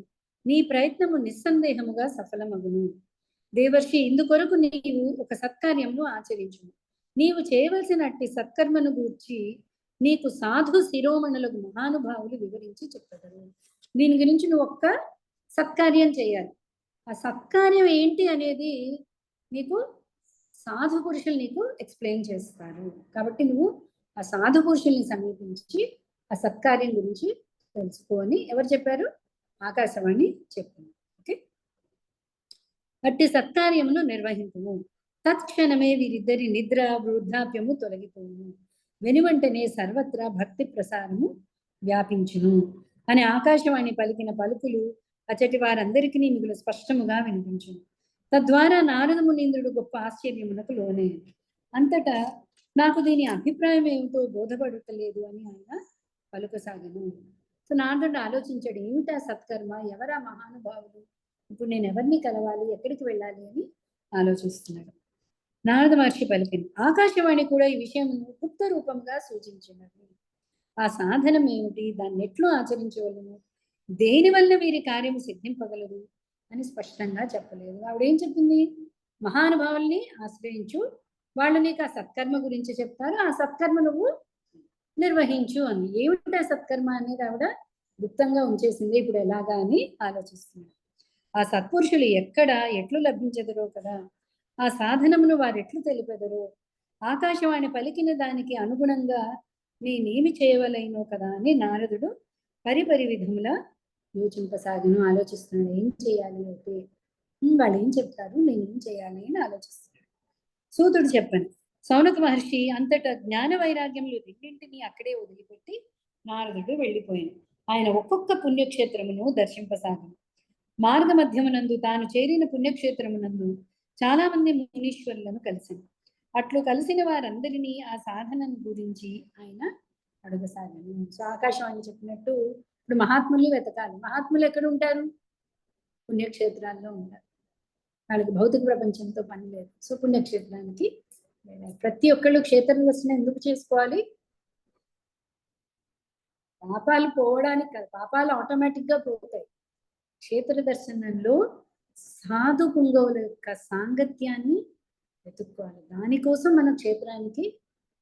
నీ ప్రయత్నము నిస్సందేహముగా సఫలమగును. దేవర్షి, ఇందుకొరకు నీవు ఒక సత్కార్యమును ఆచరించును. నీవు చేయవలసిన అట్టి సత్కర్మను గూర్చి నీకు సాధు శిరోమణులకు మహానుభావులు వివరించి చెప్పగలరు. దీని గురించి నువ్వు ఒక్క సత్కార్యం చేయాలి. ఆ సత్కార్యం ఏంటి అనేది నీకు సాధు పురుషులు నీకు ఎక్స్ప్లెయిన్ చేస్తారు. కాబట్టి నువ్వు ఆ సాధు పురుషుల్ని సమీపించి ఆ సత్కార్యం గురించి తెలుసుకొని, ఎవరు చెప్పారు? ఆకాశవాణి చెప్పింది. ఓకే, అట్టి సత్కార్యమును నిర్వహించుము. తత్క్షణమే వీరిద్దరి నిద్ర వృద్ధాప్యము తొలగిపోవును. వెనువెంటనే సర్వత్రా భక్తి ప్రసారము వ్యాపించును అని ఆకాశవాణి పలికిన పలుకులు అచ్చటి వారందరికీ మిగులు స్పష్టముగా వినిపించును. తద్వారా నారద మునీంద్రుడు గొప్ప ఆశ్చర్యమునకు లోనయ్యాడు. అంతటా నాకు దీని అభిప్రాయం ఏమిటో బోధపడటలేదు అని ఆయన పలుకసాగను. సో నారదుడు ఆలోచించాడు, ఏమిటా సత్కర్మ, ఎవరా మహానుభావులు, ఇప్పుడు నేను ఎవరిని కలవాలి, ఎక్కడికి వెళ్ళాలి అని ఆలోచిస్తున్నాడు. నారద మహర్షి పలికింది, ఆకాశవాణి కూడా ఈ విషయం గుప్త రూపంగా సూచించినది. ఆ సాధనం ఏమిటి, దాన్ని ఎట్లు ఆచరించవలను, దేని వల్ల వీరి కార్యము సిద్ధింపగలదు అని స్పష్టంగా చెప్పలేదు. ఆవిడేం చెప్పింది, మహానుభావుల్ని ఆశ్రయించు, వాళ్ళు నీకు ఆ సత్కర్మ గురించి చెప్తారు, ఆ సత్కర్మ నువ్వు నిర్వహించు అని. ఏమిటి ఆ సత్కర్మ అనేది ఆవిడ గుప్తంగా ఉంచేసింది. ఇప్పుడు ఎలాగా అని ఆలోచిస్తుంది. ఆ సత్పురుషులు ఎట్లు లభించెదరో కదా, ఆ సాధనమును వారు ఎట్లు తెలిపెదరో, ఆకాశవాణి పలికిన దానికి అనుగుణంగా నేనేమి చేయవలైనో కదా అని నారదుడు పరిపరి విధముల యోచింపసాగిను. ఆలోచిస్తున్నాడు, ఏం చేయాలి, అయితే వాళ్ళు ఏం చెప్తారు, నేనేం చేయాలి అని ఆలోచిస్తున్నాడు. సూతుడు చెప్పాను, సౌనక మహర్షి అంతటా జ్ఞాన వైరాగ్యములు రెండింటినీ అక్కడే వదిలిపెట్టి నారదుడు వెళ్ళిపోయాను. ఆయన ఒక్కొక్క పుణ్యక్షేత్రమును దర్శింపసాగను. మార్గ మధ్యమునందు తాను చేరిన పుణ్యక్షేత్రమునందు చాలా మంది మునీశ్వరులను కలిసాను. అట్లు కలిసిన వారందరినీ ఆ సాధన గురించి ఆయన అడగసాగాను. సో ఆకాశవాణి చెప్పినట్టు ఇప్పుడు మహాత్ముల్ని వెతకాలి. మహాత్ములు ఎక్కడ ఉంటారు? పుణ్యక్షేత్రాల్లో ఉంటారు. వాళ్ళకి భౌతిక ప్రపంచంతో పని లేదు. సో పుణ్యక్షేత్రానికి ప్రతి ఒక్కళ్ళు క్షేత్ర దర్శనం ఎందుకు చేసుకోవాలి? పాపాలు పోవడానికి కాదు, పాపాలు ఆటోమేటిక్ గా పోతాయి. క్షేత్ర దర్శనంలో సాధు పుంగవుల యొక్క సాంగత్యాన్ని వెతుక్కోవాలి. దానికోసం మనం క్షేత్రానికి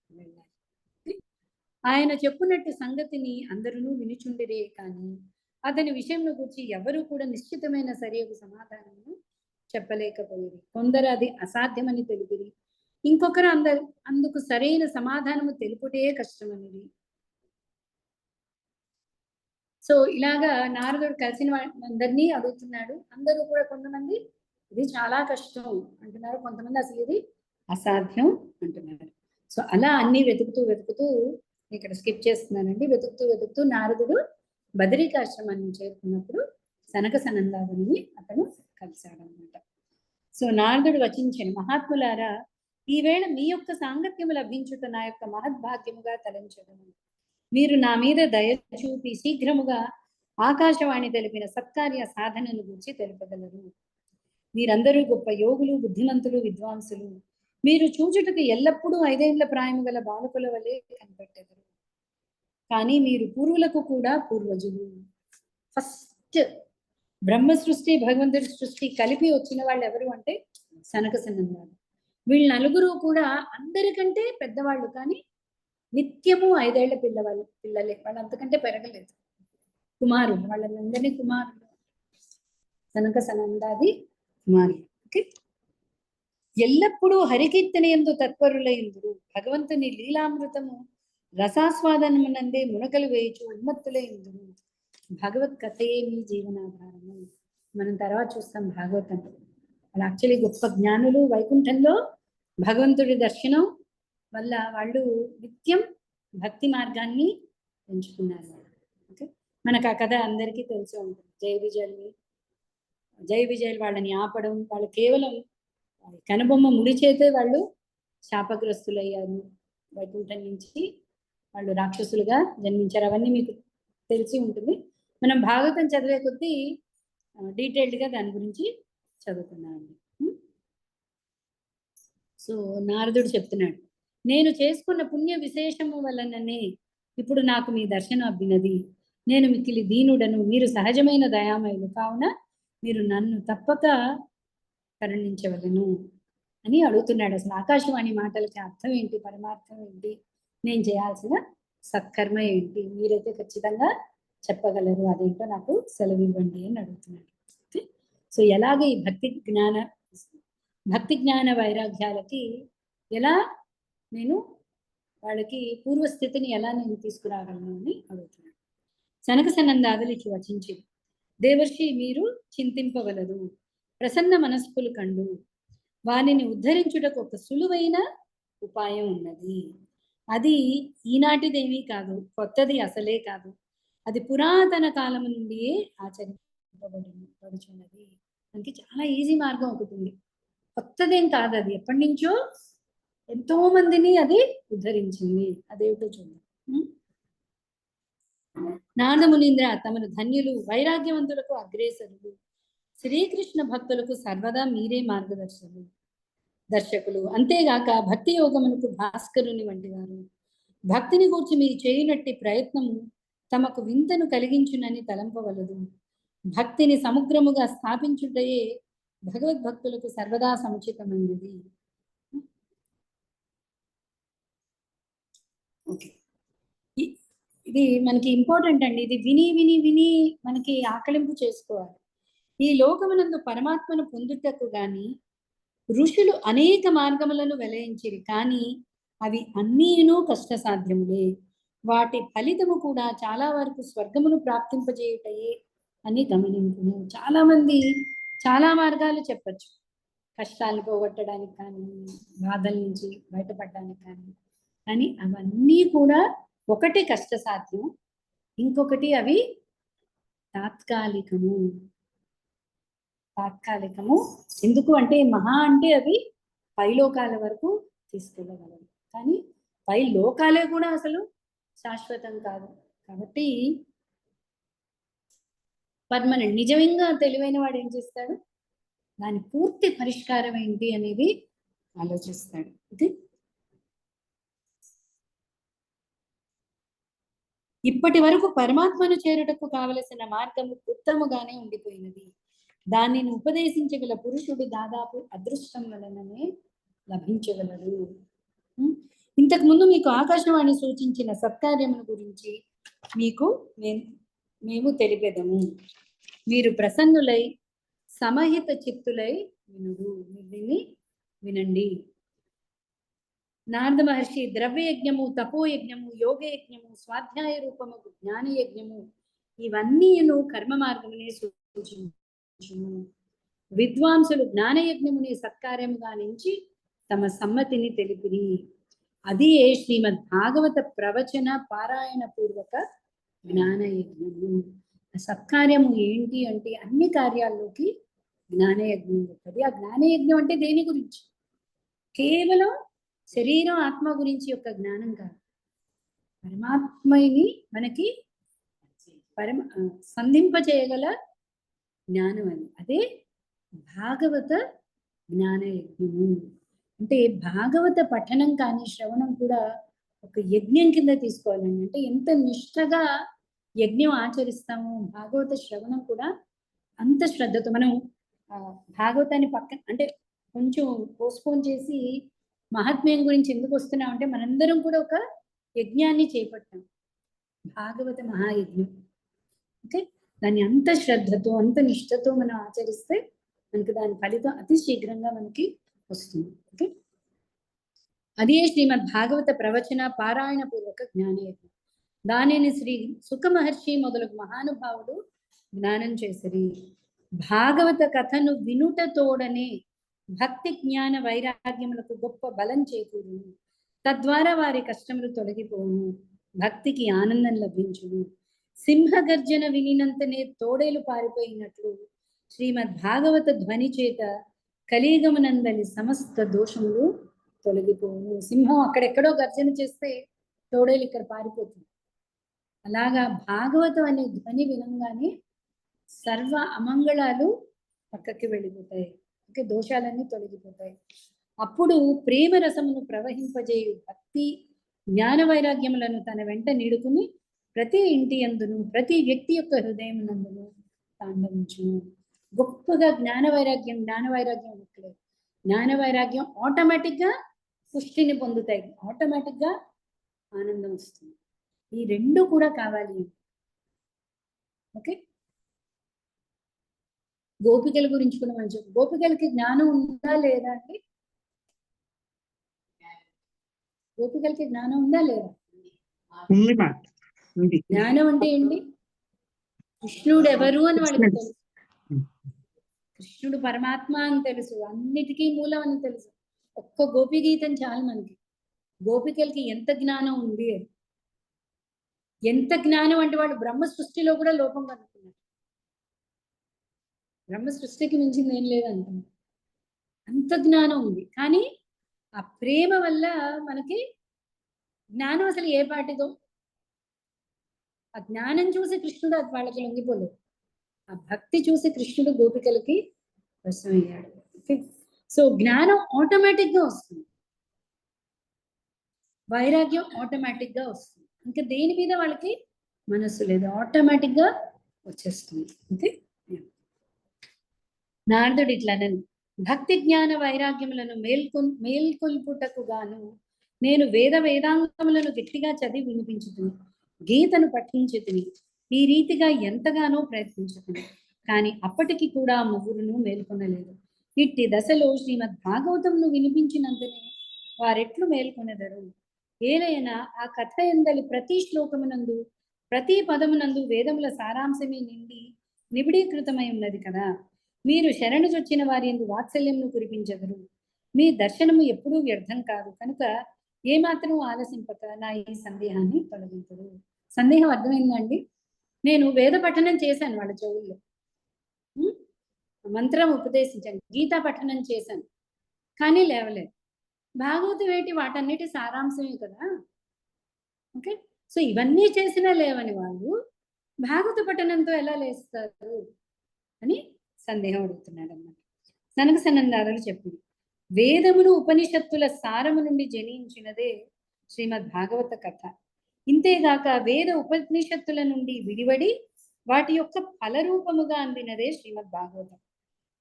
వెళ్ళాలి. ఆయన చెప్పినట్టు సంగతిని అందరూ వినిచుండిరే కానీ అతని విషయంలో గురించి ఎవరు కూడా నిశ్చితమైన సరియగు సమాధానము చెప్పలేకపోయేది. కొందరు అది అసాధ్యమని తెలిపిరి, ఇంకొకరు అందుకు సరైన సమాధానము తెలుపుటే కష్టమనేది. సో ఇలాగా నారదుడు కలిసిన వాళ్ళందరినీ అడుగుతున్నాడు. అందరూ కూడా కొంతమంది ఇది చాలా కష్టం అంటున్నారు, కొంతమంది అసలు ఇది అసాధ్యం అంటున్నారు. సో అలా అన్ని వెతుకుతూ ఇక్కడ స్కిప్ చేస్తున్నానండి. వెతుకుతూ నారదుడు బదరికాశ్రమాన్ని చేరుకున్నప్పుడు సనక సనందాదుని అతను కలిశాడనమాట. సో నారదుడు వచించిన, మహాత్ములారా, ఈవేళ మీ యొక్క సాంగత్యము లభించుట నా యొక్క మహద్భాగ్యముగా తలంచదను. మీరు నా మీద దయ చూపి శీఘ్రముగా ఆకాశవాణి తెలిపిన సత్కార్య సాధనను గురించి తెలుపగలరు. మీరందరూ గొప్ప యోగులు, బుద్ధిమంతులు, విద్వాంసులు. మీరు చూచుటకు ఎల్లప్పుడూ 5 ఏళ్ల ప్రాయము గల బాలకుల వలె కనిపెట్టెదరు. కానీ మీరు పూర్వులకు కూడా పూర్వజులు. ఫస్ట్ బ్రహ్మ సృష్టి, భగవంతుడి సృష్టి కలిపి వచ్చిన వాళ్ళు ఎవరు అంటే సనక సనందాలు. వీళ్ళు నలుగురు కూడా అందరికంటే పెద్దవాళ్ళు, కానీ నిత్యము 5 ఏళ్ల పిల్లలే, వాళ్ళు అంతకంటే పెరగలేదు. కుమారులు, వాళ్ళందరినీ కుమారులు, సనక సనందాది కుమారులు. ఓకే, ఎల్లప్పుడూ హరికీర్తన యందు తత్పరులైందురు. భగవంతుని లీలామృతము రసాస్వాదనమునందే మునకలు వేయుచు ఉన్మత్తులైందురు. భగవత్ కథయే మీ జీవనాధారము. మనం తర్వాత చూస్తాం భాగవతం. వాళ్ళు యాక్చువల్లీ గొప్ప జ్ఞానులు. వైకుంఠంలో భగవంతుడి దర్శనం వల్ల వాళ్ళు నిత్యం భక్తి మార్గాన్ని ఎంచుకున్నారు. ఓకే, మనకు ఆ కథ అందరికీ తెలిసి ఉంటుంది. జయ విజయ్ వాళ్ళని ఆపడం, వాళ్ళు కేవలం కనుబొమ్మ ముడి చేతే వాళ్ళు శాపగ్రస్తులయ్యారు. వైకుంఠం నుంచి వాళ్ళు రాక్షసులుగా జన్మించారు. అవన్నీ మీకు తెలిసి ఉంటుంది. మనం భాగవతం చదివే కొద్దీ డీటెయిల్డ్గా దాని గురించి చదువుకున్నామండి. సో నారదుడు చెప్తున్నాడు, నేను చేసుకున్న పుణ్య విశేషము వలననే ఇప్పుడు నాకు మీ దర్శనం అబ్బినది. నేను మిక్కిలి దీనుడను, మీరు సహజమైన దయామయులు, కావున మీరు నన్ను తప్పక కరుణించవలను అని అడుగుతున్నాడు. అసలు ఆకాశవాణి మాటలకి అర్థం ఏంటి, పరమార్థం ఏంటి, నేను చేయాల్సిన సత్కర్మ ఏంటి, మీరైతే ఖచ్చితంగా చెప్పగలరు, అదేంటో నాకు సెలవు ఇవ్వండి అని అడుగుతున్నాడు. సో ఎలాగే ఈ భక్తి జ్ఞాన వైరాగ్యాలకి ఎలా నేను వాళ్ళకి పూర్వస్థితిని ఎలా నేను తీసుకురాగలను అని అడుగుతున్నాడు. సనక సనందాదులు ఇచ్చి వచించి, దేవర్షి మీరు చింతింపవలదు, ప్రసన్న మనస్కులు కండు, వారిని ఉద్ధరించుటకు ఒక సులువైన ఉపాయం ఉన్నది. అది ఈనాటిదేమీ కాదు, కొత్తది అసలే కాదు, అది పురాతన కాలము నుండియే ఆచరింపబడుచున్నది. మనకి చాలా ఈజీ మార్గం ఒకటి ఉంది, కొత్తదేం కాదు, అది ఎప్పటి నుంచో ఎంతో మందిని అది ఉద్ధరించింది. అదేమిటో చూద్దాం. నారద మునీంద్ర తమను ధన్యులు, వైరాగ్యవంతులకు అగ్రేసరులు, శ్రీకృష్ణ భక్తులకు సర్వదా మీరే దర్శకులు. అంతేగాక భక్తి యోగమునకు భాస్కరుని వంటి వారు. భక్తిని గూర్చి మీరు చేయునట్టి ప్రయత్నము తమకు వింతను కలిగించునని తలంపవలదు. భక్తిని సముగ్రముగా స్థాపించుటయే భగవద్భక్తులకు సర్వదా సముచితమైనది. ఓకే, ఇది మనకి ఇంపార్టెంట్ అండి. ఇది విని విని విని మనకి ఆకలింపు చేసుకోవాలి. ఈ లోకమునందు పరమాత్మను పొందుటకు గాని ఋషులు అనేక మార్గములను వెలయించిరి, కానీ అవి అన్నీను కష్టసాధ్యములే. వాటి ఫలితము కూడా చాలా వరకు స్వర్గమును ప్రాప్తింపజేయుటయే అని గమనించును. చాలా మంది చాలా మార్గాలు చెప్పచ్చు, కష్టాలు పోగొట్టడానికి కానీ, బాధల నుంచి బయటపడడానికి కానీ అవన్నీ కూడా ఒకటి కష్టసాధ్యం, ఇంకొకటి అవి తాత్కాలికము. ఎందుకు అంటే మహా అంటే అవి పైలోకాల వరకు తీసుకెళ్ళగలరు, కానీ పై లోకాలే కూడా అసలు శాశ్వతం కాదు. కాబట్టి పర్మనెంట్. నిజంగా తెలివైన వాడు ఏం చేస్తాడు, దాని పూర్తి పరిష్కారం ఏంటి అనేది ఆలోచిస్తాడు. ఇది ఇప్పటి వరకు పరమాత్మను చేరుటకు కావలసిన మార్గము ఉత్తముగానే ఉండిపోయినది. దానిని ఉపదేశించగల పురుషుడు దాదాపు అదృష్టం వలననే లభించగలడు. ఇంతకు ముందు మీకు ఆకాశవాణి సూచించిన సత్కార్యముల గురించి మీకు మేము తెలిపెదము. మీరు ప్రసన్నులై సమహిత చిత్తులై వినుడు. దీన్ని వినండి. నారద మహర్షి ద్రవ్యయజ్ఞము, తపోయజ్ఞము, యోగయజ్ఞము, స్వాధ్యాయ రూపము, జ్ఞానయజ్ఞము ఇవన్నీను కర్మ మార్గమునే సూచించును. విద్వాంసులు జ్ఞానయజ్ఞముని సత్కార్యముగా నుంచి తమ సమ్మతిని తెలిపిరి. అది శ్రీమద్ భాగవత ప్రవచన పారాయణ పూర్వక జ్ఞానయజ్ఞము. సత్కార్యము ఏంటి అంటే అన్ని కార్యాల్లోకి జ్ఞానయజ్ఞం ఉంటుంది. ఆ జ్ఞానయజ్ఞం అంటే దేని గురించి? కేవలం శరీరం ఆత్మ గురించి యొక్క జ్ఞానం కాదు, పరమాత్మని మనకి సంధింపచేయగల జ్ఞానం అని. అదే భాగవత జ్ఞానయజ్ఞము. అంటే భాగవత పఠనం కానీ శ్రవణం కూడా ఒక యజ్ఞం కింద తీసుకోవాలండి. అంటే ఎంత నిష్ఠగా యజ్ఞం ఆచరిస్తాము, భాగవత శ్రవణం కూడా అంత శ్రద్ధతో. మనం భాగవతాన్ని పక్కన అంటే కొంచెం పోస్ట్పోన్ చేసి మహాత్మ్యం గురించి ఎందుకు వస్తున్నాం అంటే మనందరం కూడా ఒక యజ్ఞాన్ని చేపట్టాం, భాగవత మహాయజ్ఞం. ఓకే, దాన్ని అంత శ్రద్ధతో అంత నిష్ఠతో మనం ఆచరిస్తే మనకి దాని ఫలితం అతి శీఘ్రంగా మనకి వస్తుంది. ఓకే, అదే శ్రీమద్ భాగవత ప్రవచన పారాయణ పూర్వక జ్ఞానయజ్ఞం. దానిని శ్రీ సుఖ మహర్షి మొదలగు మహానుభావుడు జ్ఞానం చేసిరి. భాగవత కథను వినుట తోడనే భక్తి జ్ఞాన వైరాగ్యములకు గొప్ప బలం చేకూరును. తద్వారా వారి కష్టములు తొలగిపోవును, భక్తికి ఆనందం లభించును. సింహగర్జన వినినంతనే తోడేలు పారిపోయినట్లు శ్రీమద్ భాగవత ధ్వని చేత కలియుగమునందలి సమస్త దోషములు తొలగిపోవును. సింహం అక్కడెక్కడో గర్జన చేస్తే తోడేలు ఇక్కడ పారిపోతుంది. అలాగా భాగవతం అనే ధ్వని వినంగానే సర్వ అమంగళాలు పక్కకి వెళ్ళిపోతాయి. ఓకే, దోషాలన్నీ తొలగిపోతాయి. అప్పుడు ప్రేమ రసమును ప్రవహింపజేయు భక్తి జ్ఞాన వైరాగ్యములను తన వెంట నీడుకుని ప్రతి ఇంటి యందును ప్రతి వ్యక్తి యొక్క హృదయం నందును తాండవించును. గొప్పగా జ్ఞాన వైరాగ్యం ముక్కలేదు. జ్ఞాన వైరాగ్యం ఆటోమేటిక్గా పుష్టిని పొందుతాయి, ఆటోమేటిక్గా ఆనందం వస్తుంది. ఈ రెండు కూడా కావాలి. ఓకే, గోపికల గురించి కూడా మనం చెప్పు. గోపికలకి జ్ఞానం ఉందా లేదా అండి? గోపికలకి జ్ఞానం ఉందా లేదా? జ్ఞానం అంటే ఏంటి? కృష్ణుడు ఎవరు అని వాళ్ళకి తెలుసు, కృష్ణుడు పరమాత్మ అని తెలుసు, అన్నిటికీ మూలం అని తెలుసు. ఒక్క గోపి గీతం చాలు మనకి. గోపికలకి ఎంత జ్ఞానం ఉంది, ఎంత జ్ఞానం అంటే వాళ్ళు బ్రహ్మ సృష్టిలో కూడా లోపం కనుక్కున్నారు. బ్రహ్మ సృష్టికి మించింది ఏం లేదంటున్నారు, అంత జ్ఞానం ఉంది. కానీ ఆ ప్రేమ వల్ల మనకి జ్ఞానం అసలు ఏ పాటిదో, ఆ జ్ఞానం చూసి కృష్ణుడు అది వాళ్ళకి లొంగిపోలేదు, ఆ భక్తి చూసి కృష్ణుడు గోపికలకి వశమయ్యాడు. ఓకే, సో జ్ఞానం ఆటోమేటిక్గా వస్తుంది, వైరాగ్యం ఆటోమేటిక్గా వస్తుంది. ఇంకా దేని మీద వాళ్ళకి మనస్సు లేదు, ఆటోమేటిక్గా వచ్చేస్తుంది. ఓకే, నారదుడు ఇట్లనని, భక్తి జ్ఞాన వైరాగ్యములను మేల్కొల్పుటకు గాను నేను వేదాంగములను గట్టిగా చదివి వినిపించుతుని, గీతను పఠించుతుని, ఈ రీతిగా ఎంతగానో ప్రయత్నించుతుని, కానీ అప్పటికి కూడా ముగ్గురును మేల్కొనలేదు. ఇట్టి దశలో శ్రీమద్ భాగవతమును వినిపించినంతనే వారెట్లు మేల్కొనెదరు? ఏలైనా ఆ కథ ఎందలి ప్రతి శ్లోకమునందు ప్రతి పదమునందు వేదముల సారాంశమే నిబిడీకృతమై ఉన్నది కదా. మీరు శరణు చొచ్చిన వారి యందు వాత్సల్యమును కురిపించెదరు. మీ దర్శనము ఎప్పుడూ వ్యర్థం కాదు కనుక ఏమాత్రం ఆలసింపక నా ఈ సందేహాన్ని తొలగించరు. సందేహం అర్థమైందండి? నేను వేద పఠనం చేశాను వాళ్ళ చెవుల్లో, మంత్రం ఉపదేశించాను, గీతా పఠనం చేశాను, కానీ లేవలేదు. భాగవతం ఏంటి? వాటన్నిటి సారాంశమే కదా. ఓకే, సో ఇవన్నీ చేసినా లేవని వాళ్ళు భాగవత పఠనంతో ఎలా లేస్తారు అని సందేహం అడుగుతున్నాడు అన్నమాట. సనక సనందాదులు చెప్పింది, వేదమును ఉపనిషత్తుల సారము నుండి జనించినదే శ్రీమద్ భాగవత కథ. ఇంతేగాక వేద ఉపనిషత్తుల నుండి విడివడి వాటి యొక్క ఫలరూపముగా అందినదే శ్రీమద్ భాగవతం.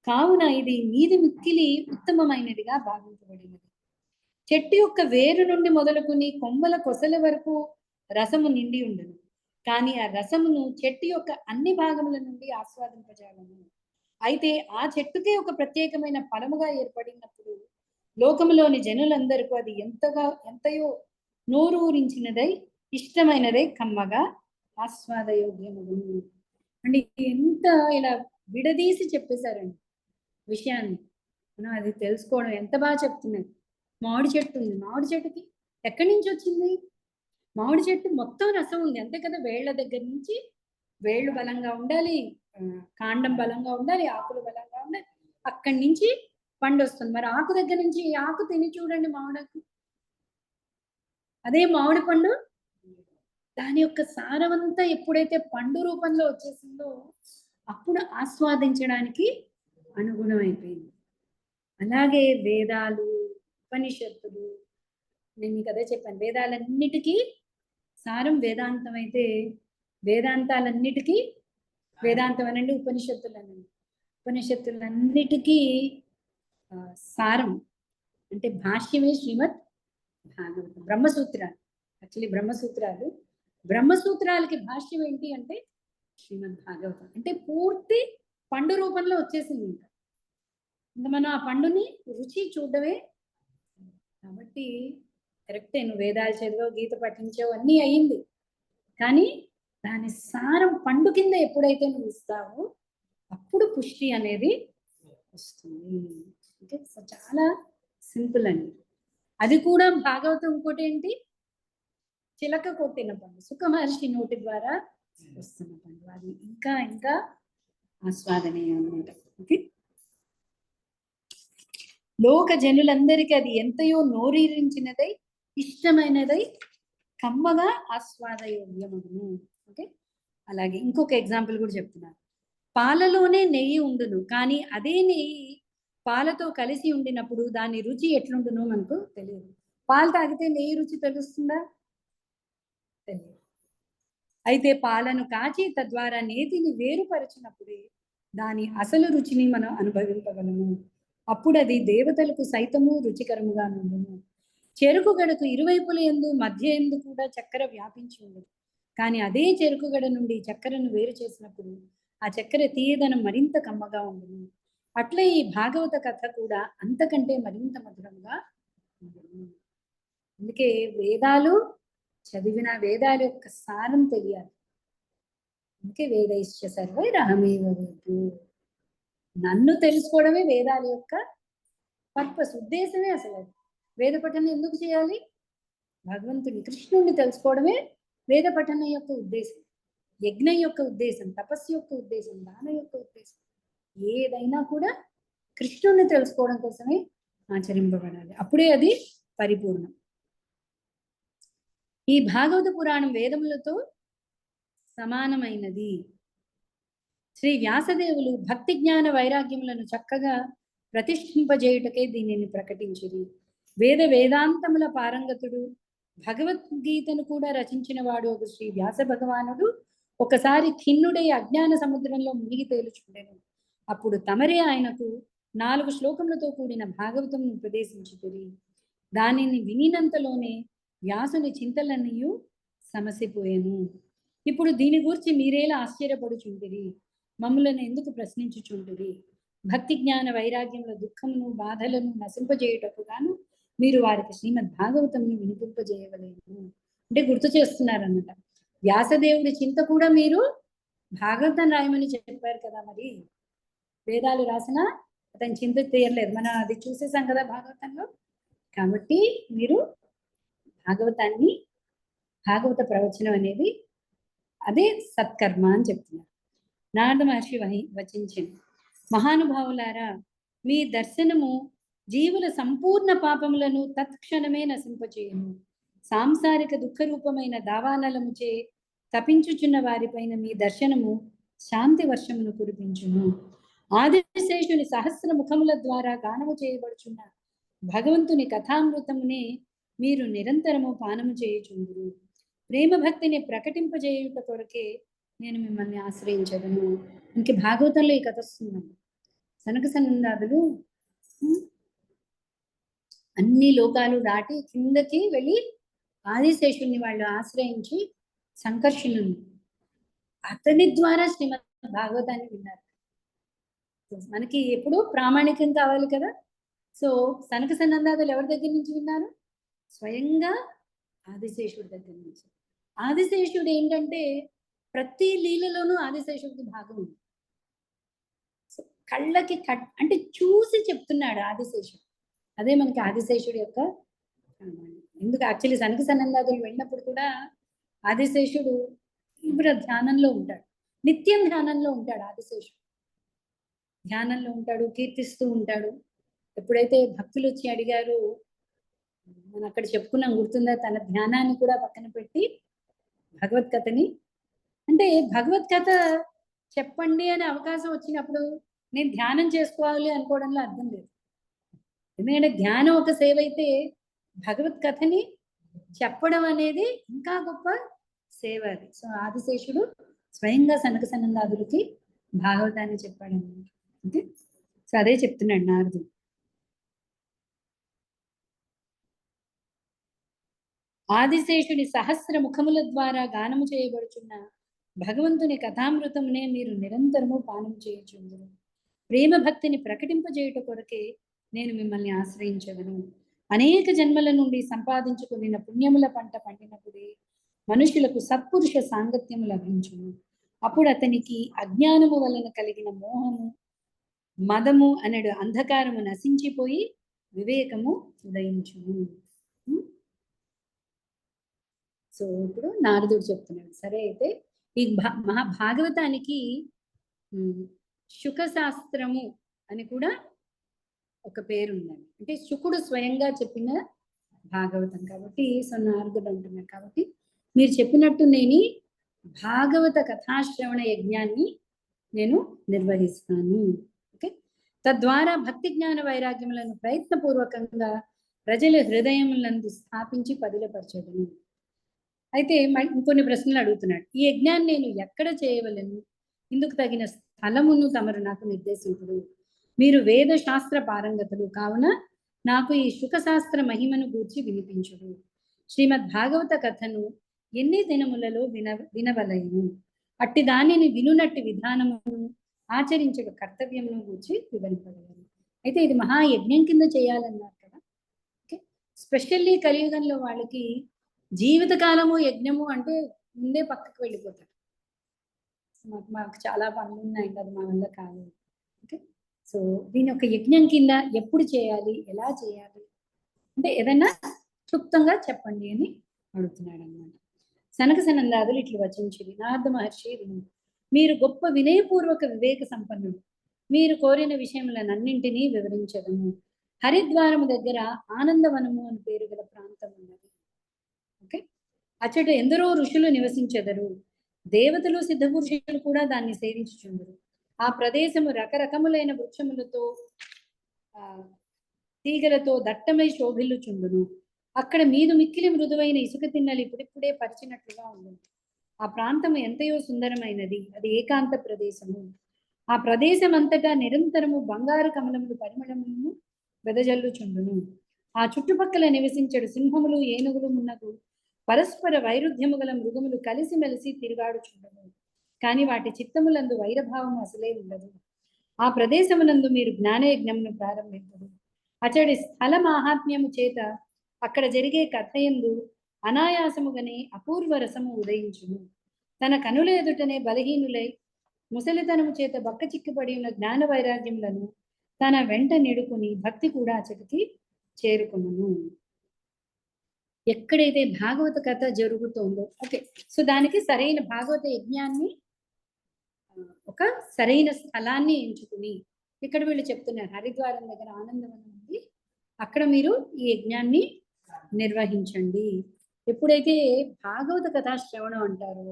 కావున ఇది మీది మిక్కిలి ఉత్తమమైనదిగా భావించబడినది. చెట్టు యొక్క వేరు నుండి మొదలుకుని కొమ్మల కొసల వరకు రసము నిండి ఉండును, కానీ ఆ రసమును చెట్టు యొక్క అన్ని భాగముల నుండి ఆస్వాదింపజాలను. అయితే ఆ చెట్టుకే ఒక ప్రత్యేకమైన ఫలముగా ఏర్పడినప్పుడు లోకములోని జనులందరికీ అది ఎంతయో నోరూరించినదై ఇష్టమైనదై కమ్మగా ఆస్వాదయోగ్యమగును. అంటే ఎంత ఇలా విడదీసి చెప్పేశారండి విషయాన్ని. మనం అది తెలుసుకోవడం ఎంత బాగా చెప్తున్నది. మామిడి చెట్టు ఉంది, మామిడి చెట్టుకి ఎక్కడి నుంచి వచ్చింది? మామిడి చెట్టు మొత్తం రసం ఉంది అంతే కదా. వేళ్ల దగ్గర నుంచి వేళ్ళు బలంగా ఉండాలి, కాండం బలంగా ఉండాలి, ఆకులు బలంగా ఉండాలి, అక్కడి నుంచి పండు వస్తుంది. మరి ఆకు దగ్గర నుంచి ఆకు తిని చూడండి, మామిడాకు, అదే మామిడి పండు దాని యొక్క సారమంతా ఎప్పుడైతే పండు రూపంలో వచ్చేసిందో అప్పుడు ఆస్వాదించడానికి అనుగుణమైపోయింది. అలాగే వేదాలు, ఉపనిషత్తులు, నేను మీకు అదే చెప్పాను, వేదాలన్నిటికీ సారం వేదాంతం అయితే వేదాంతాలన్నిటికీ, వేదాంతం అనండి, ఉపనిషత్తులు అనండి, ఉపనిషత్తులన్నిటికీ సారం అంటే భాష్యమే శ్రీమద్ భాగవతం. బ్రహ్మసూత్రాలు, యాక్చువల్లీ బ్రహ్మసూత్రాలకి భాష్యం ఏంటి అంటే శ్రీమద్ భాగవతం. అంటే పూర్తి పండు రూపంలో వచ్చేసింది. ఇంకా మనం ఆ పండుని రుచి చూడడమే. కాబట్టి కరెక్టే, నువ్వు వేదాలు చదివావు, గీత పఠించావు, అన్నీ అయ్యింది, కానీ దాని సారం పండు కింద ఎప్పుడైతే నువ్వు ఇస్తావో అప్పుడు పుష్టి అనేది వస్తుంది. ఓకే, సో చాలా సింపుల్ అండి. అది కూడా భాగవతం. ఇంకోటి ఏంటి, చిలక కొట్టిన పండు, సుఖ మహర్షి నోటి ద్వారా వస్తున్న పండు, అది ఇంకా ఇంకా ఆస్వాదనీయం అనమాట. ఓకే, లోక జనులందరికీ అది ఎంతయో నోరీరించినదై ఇష్టమైనదై కమ్మగా ఆస్వాదయోగ్యమగును. ఓకే, అలాగే ఇంకొక ఎగ్జాంపుల్ కూడా చెప్తున్నారు. పాలలోనే నెయ్యి ఉండును, కానీ అదే నెయ్యి పాలతో కలిసి ఉండినప్పుడు దాని రుచి ఎట్లుండునో మనకు తెలియదు. పాలు తాగితే నెయ్యి రుచి తెలుస్తుందా? తెలియదు. అయితే పాలను కాచి తద్వారా నేతిని వేరుపరచినప్పుడే దాని అసలు రుచిని మనం అనుభవింపగలము. అప్పుడు అది దేవతలకు సైతము రుచికరముగా నుండును. చెరుకు గడకు ఇరువైపుల యందు మధ్య యందు కూడా చక్కెర వ్యాపించి ఉండదు, కానీ అదే చెరుకు గడ నుండి చక్కెరను వేరు చేసినప్పుడు ఆ చక్కెర తీయదనం మరింత కమ్మగా ఉండును. అట్లే ఈ భాగవత కథ కూడా అంతకంటే మరింత మధురంగా ఉండును. అందుకే వేదాలు చదివిన వేదాల యొక్క సారం తెలియాలి. అందుకే వేదైశ్చ సర్వైరహమేవ వేద్యో. నన్ను తెలుసుకోవడమే వేదాల యొక్క పర్పస్, ఉద్దేశమే. అసలు వేద పఠనం ఎందుకు చేయాలి? భగవంతుని, కృష్ణుడిని తెలుసుకోవడమే వేద పఠనం యొక్క ఉద్దేశం, యజ్ఞం యొక్క ఉద్దేశం, తపస్సు యొక్క ఉద్దేశం, దానం యొక్క ఉద్దేశం. ఏదైనా కూడా కృష్ణుడిని తెలుసుకోవడం కోసమే ఆచరింపబడాలి, అప్పుడే అది పరిపూర్ణం. ఈ భాగవత పురాణం వేదములతో సమానమైనది. శ్రీ వ్యాసదేవులు భక్తి జ్ఞాన వైరాగ్యములను చక్కగా ప్రతిష్ఠింపజేయుటకే దీనిని ప్రకటించిరి. వేదాంతముల పారంగతుడు, భగవద్గీతను కూడా రచించిన వాడు ఒక శ్రీ వ్యాస భగవానుడు ఒకసారి ఖిన్నుడై అజ్ఞాన సముద్రంలో మునిగి తేలుచుండెను. అప్పుడు తమరే ఆయనకు 4 శ్లోకములతో కూడిన భాగవతం ఉపదేశించితిరి. దానిని వినినంతలోనే వ్యాసుని చింతలన్నీయు సమసిపోయెను. ఇప్పుడు దీని గురించి మీరేలా ఆశ్చర్యపడుచుంటిరి? మమ్ములను ఎందుకు ప్రశ్నించుచుంటిరి? భక్తి జ్ఞాన వైరాగ్యముల దుఃఖమును బాధలను నశింపజేయుటకు గాను మీరు వారికి శ్రీమద్ భాగవతంను వినిపింపజేయవలేను. అంటే గుర్తు చేస్తున్నారన్నమాట. వ్యాసదేవుడి చింత కూడా మీరు భాగవతం రాయమని చెప్పారు కదా, మరి వేదాలు రాసిన అతని చింత తీయలేదు. మనం అది చూసేసాం కదా భాగవతంలో. కాబట్టి మీరు భాగవతాన్ని, భాగవత ప్రవచనం అనేది అదే సత్కర్మ అని చెప్తున్నారు. నారద మహర్షి వచించింది, మహానుభావులారా, మీ దర్శనము జీవుల సంపూర్ణ పాపములను తత్క్షణమే నశింపచేయును. సాంసారిక దుఃఖ రూపమైన దావానలముచే తపించుచున్న వారిపైన మీ దర్శనము శాంతి వర్షమును కురిపించును. ఆదిశేషుని సహస్ర ముఖముల ద్వారా గానము చేయబడుచున్న భగవంతుని కథామృతమునే మీరు నిరంతరము పానము చేయుచుందురు. ప్రేమ భక్తిని ప్రకటింపజేయుట కొరకే నేను మిమ్మల్ని ఆశ్రయించదను. ఇంక భాగవతంలో ఈ కథ వస్తుందండి. సనక సనందాదులు అన్ని లోకాలు దాటి కిందకి వెళ్ళి ఆదిశేషుని వాళ్ళు ఆశ్రయించి సంకర్షణుని, అతని ద్వారా శ్రీమద్ భాగవతాన్ని విన్నారు. మనకి ఎప్పుడు ప్రామాణికం కావాలి కదా. సో సనక సనందాదులు ఎవరి దగ్గర నుంచి విన్నారు? స్వయంగా ఆదిశేషుడి దగ్గర నుంచి. ఆదిశేషుడు ఏంటంటే ప్రతి లీలలోనూ ఆదిశేషుడికి భాగం ఉంది. సో కళ్ళకి అంటే చూసి చెప్తున్నాడు ఆదిశేషుడు. అదే మనకి ఆదిశేషుడి యొక్క ఎందుకు యాక్చువల్లీ సనక సనందాదులు వెళ్ళినప్పుడు కూడా ఆదిశేషుడు తీవ్ర ధ్యానంలో ఉంటాడు, నిత్యం ధ్యానంలో ఉంటాడు. ఆదిశేషుడు ధ్యానంలో ఉంటాడు, కీర్తిస్తూ ఉంటాడు. ఎప్పుడైతే భక్తులు వచ్చి అడిగారు, మనం అక్కడ చెప్పుకున్నాం గుర్తుందా, తన ధ్యానాన్ని కూడా పక్కన పెట్టి భగవద్గతని, అంటే భగవద్గత చెప్పండి అనే అవకాశం వచ్చినప్పుడు నేను ధ్యానం చేసుకోవాలి అనుకోవడంలో అర్థం లేదు. ఎందుకంటే ధ్యానం ఒక సేవ అయితే భగవద్గతని చెప్పడం అనేది ఇంకా గొప్ప సేవ అది. సో ఆదిశేషుడు స్వయంగా సనక సనందాదులకి భాగవతాన్ని చెప్పాడు అన్నమాట. ఓకే, సో అదే చెప్తున్నాడు నారదుడు. ఆదిశేషుని సహస్ర ముఖముల ద్వారా గానము చేయబడుచున్న భగవంతుని కథామృతమునే మీరు నిరంతరము పానం చేయుచుందురు. ప్రేమ భక్తిని ప్రకటింపజేయుట కొరకే నేను మిమ్మల్ని ఆశ్రయించగలను. అనేక జన్మల నుండి సంపాదించుకున్న పుణ్యముల పంట పండినప్పుడే మనుషులకు సత్పురుష సాంగత్యము లభించును. అప్పుడు అతనికి అజ్ఞానము వలన కలిగిన మోహము, మదము అనడు అంధకారము నశించిపోయి వివేకము ఉదయించును. సో ఇప్పుడు నారదుడు చెప్తున్నాడు, సరే అయితే ఈ భాగవతానికి శుక శాస్త్రము అని కూడా ఒక పేరు ఉందండి. అంటే శుకుడు స్వయంగా చెప్పిన భాగవతం కాబట్టి సో నారదుడు అంటున్నాడు. కాబట్టి మీరు చెప్పినట్టు నేను భాగవత కథాశ్రవణ యజ్ఞాన్ని నేను నిర్వహిస్తాను. ఓకే, తద్వారా భక్తి జ్ఞాన వైరాగ్యములను ప్రయత్నపూర్వకంగా ప్రజల హృదయములందు స్థాపించి పదిలపరచడము. అయితే ఇంకొన్ని ప్రశ్నలు అడుగుతున్నాడు. ఈ యజ్ఞాన్ని నేను ఎక్కడ చేయవలను? ఇందుకు తగిన స్థలమును తమరు నాకు నిర్దేశించుడు. మీరు వేద శాస్త్ర పారంగతులు కావున నాకు ఈ శుకశాస్త్ర మహిమను గూర్చి వినిపించుడు. శ్రీమద్ భాగవత కథను ఎన్ని దినములలో వినవలయను, అట్టి దానిని వినునట్టి విధానమును ఆచరించే కర్తవ్యమును గూర్చి వివరింపగలను. అయితే ఇది మహాయజ్ఞం కింద చేయాలన్నారు కదా. ఓకే, స్పెషల్లీ కలియుగంలో వాళ్ళకి జీవితకాలము యజ్ఞము అంటే ముందే పక్కకు వెళ్ళిపోతారు. మాకు చాలా పనులు ఉన్నాయి కదా, మా వల్ల కాదు. ఓకే, సో దీని ఒక యజ్ఞం కింద ఎప్పుడు చేయాలి, ఎలా చేయాలి అంటే ఏదైనా క్లుప్తంగా చెప్పండి అని అడుగుతున్నాడు అన్నమాట. సనక సనందాదులు ఇట్లు వచించిరి. నారద మహర్షి విను, మీరు గొప్ప వినయపూర్వక వివేక సంపన్నుడు. మీరు కోరిన విషయములనన్నింటినీ వివరించదము. హరిద్వారము దగ్గర ఆనందవనము అని పేరు గల ప్రాంతం ఉన్నది. ఓకే, అచ్చట ఎందరో ఋషులు నివసించెదరు. దేవతలు సిద్ధపురుషులు కూడా దాన్ని సేవించుచుందరు. ఆ ప్రదేశము రకరకములైన వృక్షములతో తీగలతో దట్టమై శోభిల్లుచుండును. అక్కడ మీదు మిక్కిలి మృదువైన ఇసుక తిన్నలు ఇప్పుడిప్పుడే పరిచినట్లుగా ఉంది. ఆ ప్రాంతము ఎంతయో సుందరమైనది. అది ఏకాంత ప్రదేశము. ఆ ప్రదేశం అంతటా నిరంతరము బంగారు కమలములు పరిమళములను వెదజల్లుచుండును. ఆ చుట్టుపక్కల నివసించడు సింహములు, ఏనుగులు మున్నగు పరస్పర వైరుధ్యము గల మృగములు కలిసిమెలిసి తిరుగాడుచుండును. కానీ వాటి చిత్తములందు వైరభావం అసలే ఉండదు. ఆ ప్రదేశమునందు మీరు జ్ఞానయజ్ఞమును ప్రారంభించదు. అతడి స్థల మాహాత్మ్యము చేత అక్కడ జరిగే కథయందు అనాయాసముగానే అపూర్వ రసము ఉదయించును. తన కనుల ఎదుటనే బలహీనులై ముసలితనము చేత బక్క చిక్కుపడి ఉన్న జ్ఞాన వైరాగ్యములను తన వెంట నిడుకుని భక్తి కూడా అచటికి చేరుకును. ఎక్కడైతే భాగవత కథ జరుగుతుందో, ఓకే, సో దానికి సరైన భాగవత యజ్ఞాన్ని ఒక సరైన స్థలాన్ని ఎంచుకుని, ఇక్కడ వీళ్ళు చెప్తున్నారు హరిద్వారం దగ్గర ఆనందవనం ఉంది, అక్కడ మీరు ఈ యజ్ఞాన్ని నిర్వహించండి. ఎప్పుడైతే భాగవత కథా శ్రవణం అంటారో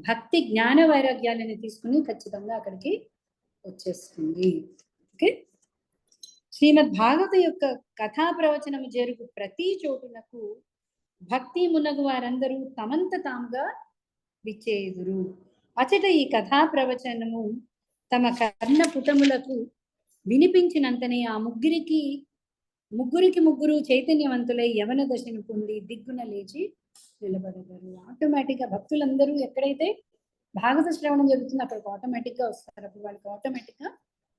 భక్తి జ్ఞాన వైరాగ్యాలను తీసుకుని ఖచ్చితంగా అక్కడికి వచ్చేస్తుంది. ఓకే, శ్రీమద్ భాగవత యొక్క కథా ప్రవచనము జరుగు ప్రతి చోటునకు భక్తి మునగు వారందరూ తమంత తాముగా విచ్చేయుదురు. అచట ఈ కథా ప్రవచనము తమ కర్ణ పుటములకు వినిపించినంతనే ఆ ముగ్గురికి ముగ్గురు చైతన్యవంతులై యవన దశను పొంది దిగ్గున లేచి నిలబడతారు. ఆటోమేటిక్గా భక్తులందరూ ఎక్కడైతే భాగవత శ్రవణం జరుగుతుందో అక్కడికి ఆటోమేటిక్గా వస్తారు. అప్పుడు వాళ్ళకి ఆటోమేటిక్గా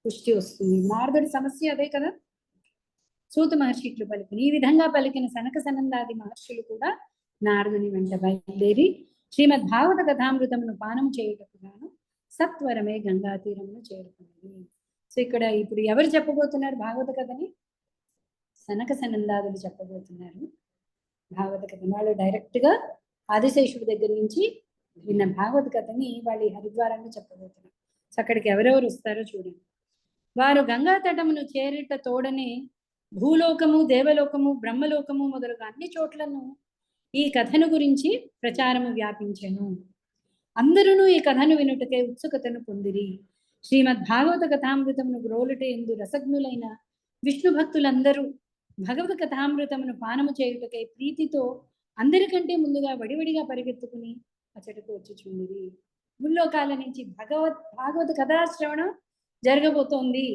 పుష్టి వస్తుంది. నారదుడి సమస్య అదే కదా. సూత మహర్షి ఇట్లు పలికిన. ఈ విధంగా పలికిన సనక సనందాది మహర్షులు కూడా నారదుని వెంట బయలుదేరి శ్రీమద్ భాగవత కథామృతమును పానం చేయుటకు గాను సత్వరమే గంగా తీరమును చేరుకున్నది. సో ఇక్కడ ఇప్పుడు ఎవరు చెప్పబోతున్నారు భాగవత కథని? సనక సనందాదులు చెప్పబోతున్నారు భాగవత కథ. వాళ్ళు డైరెక్ట్ గా ఆదిశేషుడి దగ్గర నుంచి విన్న భాగవత కథని వాళ్ళు హరిద్వారంగా చెప్పబోతున్నారు. సో అక్కడికి ఎవరెవరు వస్తారో చూడండి. వారు గంగా తటమును చేరిట తోడనే భూలోకము, దేవలోకము, బ్రహ్మలోకము మొదలుగా అన్ని చోట్లను ఈ కథను గురించి ప్రచారము వ్యాపించెను. అందరూ ఈ కథను వినుటకే ఉత్సుకతను పొందిరి. శ్రీమద్ భాగవత కథామృతమును గ్రోలుట ఎందు రసజ్ఞులైన విష్ణు భక్తులందరూ భగవత కథామృతమును పానము చేయుటకై ప్రీతితో అందరికంటే ముందుగా వడివడిగా పరిగెత్తుకుని అచ్చటకు వచ్చి చూడిరి. ముల్లోకాల నుంచి భాగవత కథాశ్రవణం జరగబోతోంది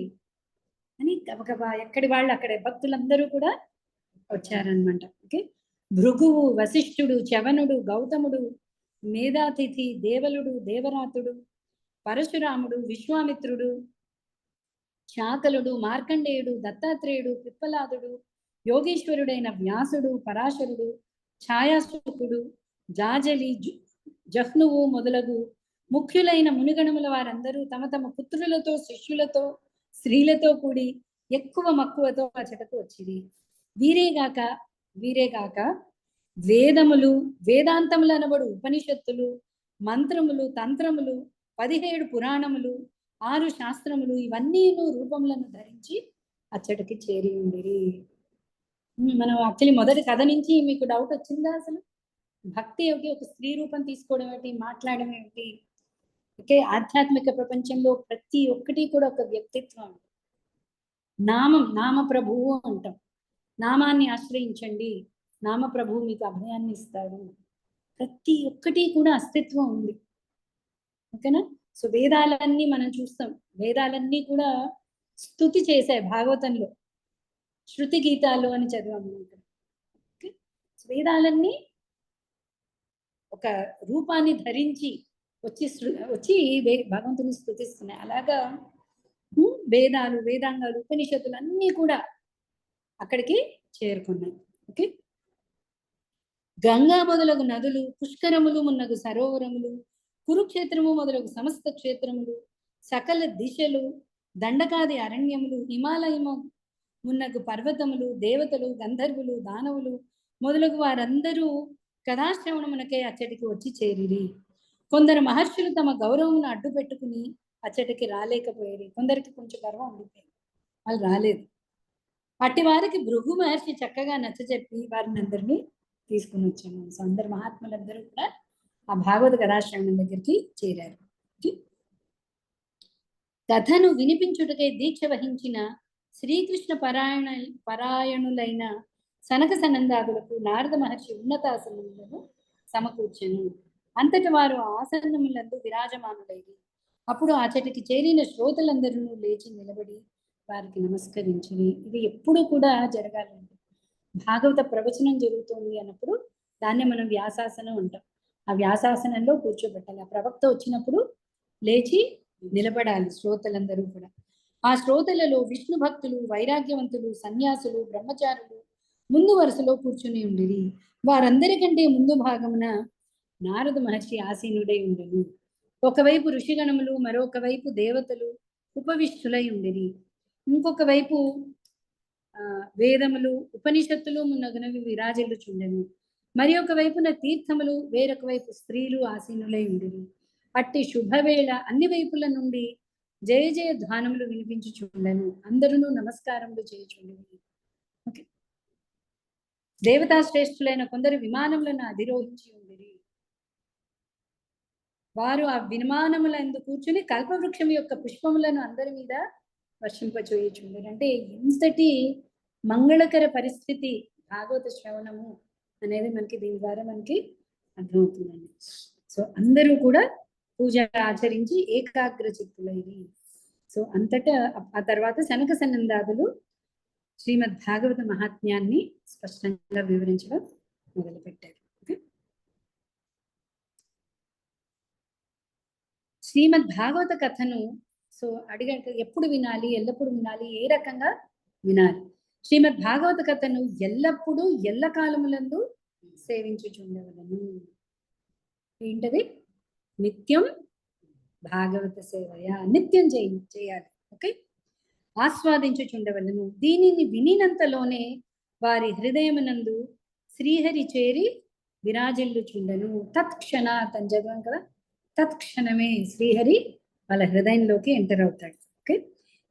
అని గబగబా ఎక్కడి వాళ్ళు అక్కడే భక్తులందరూ కూడా వచ్చారనమాట. ఓకే. భృగువు, వశిష్ఠుడు, చవనుడు, గౌతముడు, మేధాతిథి, దేవలుడు, దేవరాతుడు, పరశురాముడు, విశ్వామిత్రుడు, శాకలుడు, మార్కండేయుడు, దత్తాత్రేయుడు, పిప్పలాదుడు, యోగేశ్వరుడైన వ్యాసుడు, పరాశరుడు, ఛాయాసుకుడు, జాజలి, జహ్నువు మొదలగు ముఖ్యులైన మునిగణముల వారందరూ తమ తమ పుత్రులతో, శిష్యులతో, స్త్రీలతో కూడి ఎక్కువ మక్కువతో అచటకు వచ్చింది. వీరేగాక వేదములు, వేదాంతములు అనబడు ఉపనిషత్తులు, మంత్రములు, తంత్రములు, 17 పురాణములు, 6 శాస్త్రములు ఇవన్నీ రూపములను ధరించి అచ్చటికి చేరి ఉండిరి. మనం యాక్చువల్లీ మొదటి కథ నుంచి మీకు డౌట్ వచ్చిందా? అసలు భక్తి ఏమిటి, ఒక స్త్రీ రూపం తీసుకోవడం ఏమిటి, మాట్లాడడం ఏమిటి? ఓకే. ఆధ్యాత్మిక ప్రపంచంలో ప్రతి ఒక్కటి కూడా ఒక వ్యక్తిత్వం. నామ ప్రభువు అంటాం. నామాన్ని ఆశ్రయించండి, నామ ప్రభువు మీకు అభయాన్ని ఇస్తాడు. ప్రతి ఒక్కటి కూడా అస్తిత్వం ఉంది. ఓకేనా? సో వేదాలన్నీ మనం చూస్తాం, వేదాలన్నీ కూడా స్తుతి చేశాయి భాగవతంలో, శృతి గీతాలు అని చదివాము. ఓకే. వేదాలన్నీ ఒక రూపాన్ని ధరించి వచ్చి భగవంతుని స్తుతిస్తున్నాయి. అలాగా వేదాలు, వేదాంగాలు, ఉపనిషత్తులు అన్నీ కూడా అక్కడికి చేరుకున్నాయి. ఓకే. గంగా మొదలగు నదులు, పుష్కరములు మున్నగు సరోవరములు, కురుక్షేత్రము మొదలగు సమస్త క్షేత్రములు, సకల దిశలు, దండకాది అరణ్యములు, హిమాలయము మున్నగు పర్వతములు, దేవతలు, గంధర్వులు, దానవులు మొదలగు వారందరూ కథాశ్రవణమునకే అచ్చటికి వచ్చి చేరిరి. కొందరు మహర్షులు తమ గౌరవమును అడ్డు పెట్టుకుని అచ్చటికి రాలేకపోయారు. కొందరికి కొంచెం గర్వం ఉండిపోయింది, వాళ్ళు రాలేదు. అట్టి వారికి భృగు మహర్షి చక్కగా నచ్చజెప్పి వారిని అందరినీ తీసుకుని వచ్చాము. సో అందరు మహాత్ములందరూ కూడా ఆ భాగవత కథాశ్రవణం దగ్గరికి చేరారు. కథను వినిపించుటకై దీక్ష వహించిన శ్రీకృష్ణ పరాయణులైన సనక సనందాదులకు నారద మహర్షి ఉన్నతాసనములను సమకూర్చెను. అంతటి వారు ఆసనములందు విరాజమానులైరి. అప్పుడు అచటికి చేరిన శ్రోతలందరూ లేచి నిలబడి వారికి నమస్కరించిరి. ఇది ఎప్పుడు కూడా జరగాలండి. భాగవత ప్రవచనం జరుగుతుంది అన్నప్పుడు దాన్ని మనం వ్యాసాసనం అంటాం. ఆ వ్యాసాసనంలో కూర్చోబెట్టాలి. ఆ ప్రవక్త వచ్చినప్పుడు లేచి నిలబడాలి శ్రోతలందరూ కూడా. ఆ శ్రోతలలో విష్ణు భక్తులు, వైరాగ్యవంతులు, సన్యాసులు, బ్రహ్మచారులు ముందు వరుసలో కూర్చుని ఉండిరి. వారందరికంటే ముందు భాగమున నారద మహర్షి ఆసీనుడై ఉండెను. ఒకవైపు ఋషిగణములు, మరొక వైపు దేవతలు ఉపవిష్టులై ఉండిరి. ఇంకొక వైపు వేదములు, ఉపనిషత్తులు మున్నగునవి విరాజిల్లుచుండెను. మరి ఒక వైపున తీర్థములు, వేరొక వైపు స్త్రీలు ఆసీనులై ఉండిరి. అట్టి శుభవేళ అన్ని వైపుల నుండి జయ జయ ధ్వానములు వినిపించుచుండెను. అందరూ నమస్కారములు చేయుచుండెను. ఓకే. దేవతా శ్రేష్ఠులైన కొందరు విమానములను అధిరోహించి ఉండిరి. వారు ఆ విమానములందు కూర్చుని కల్పవృక్షం యొక్క పుష్పములను అందరి మీద వర్షింపచేయుచుండెను. అంటే ఎంతటి మంగళకర పరిస్థితి భాగవత శ్రవణము అనేది మనకి దీని ద్వారా మనకి అర్థమవుతుందండి. సో అందరూ కూడా పూజ ఆచరించి ఏకాగ్ర చిత్తులైరి. సో అంతటా ఆ తర్వాత సనక సనందాదులు శ్రీమద్ భాగవత మహాత్మ్యాన్ని స్పష్టంగా వివరించడం మొదలుపెట్టారు. శ్రీమద్ భాగవత కథను సో అడిగాక ఎప్పుడు వినాలి, ఎల్లప్పుడు వినాలి, ఏ రకంగా వినాలి? శ్రీమద్ భాగవత కథను ఎల్లప్పుడూ ఎల్లకాలములందు సేవించుచుండవలను. ఏంటది? నిత్యం భాగవత సేవయ, నిత్యం చేయాలి. ఓకే, ఆస్వాదించుచుండవలను. దీనిని వినినంతలోనే వారి హృదయమునందు శ్రీహరి చేరి విరాజిల్లుచుండను. తత్క్షణ, తను చదివాం కదా, తత్క్షణమే శ్రీహరి వాళ్ళ హృదయంలోకి ఎంటర్ అవుతాడు. ఓకే,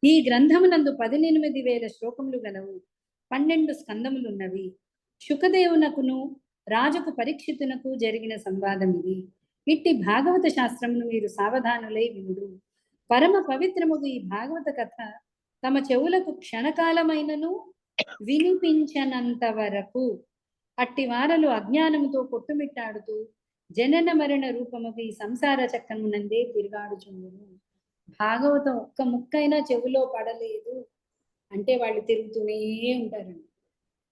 ఈ గ్రంథమునందు 18,000 శ్లోకములు గలవు, 12 స్కందములు ఉన్నవి. శుకదేవునకును రాజుకు పరీక్షితునకు జరిగిన సంవాదం ఇది. ఇట్టి భాగవత శాస్త్రమును మీరు సావధానులై వినుడు. పరమ పవిత్రముగు ఈ భాగవత కథ తమ చెవులకు క్షణకాలమైనను వినిపించనంత వరకు అట్టి వారలు అజ్ఞానముతో కొట్టుమిట్టాడుతూ జనన మరణ రూపముకు ఈ సంసార చక్రమునందే తిరుగాడుచుండును. భాగవతం ఒక్క ముక్కైనా చెవిలో పడలేదు అంటే వాళ్ళు తిరుగుతూనే ఉంటారండి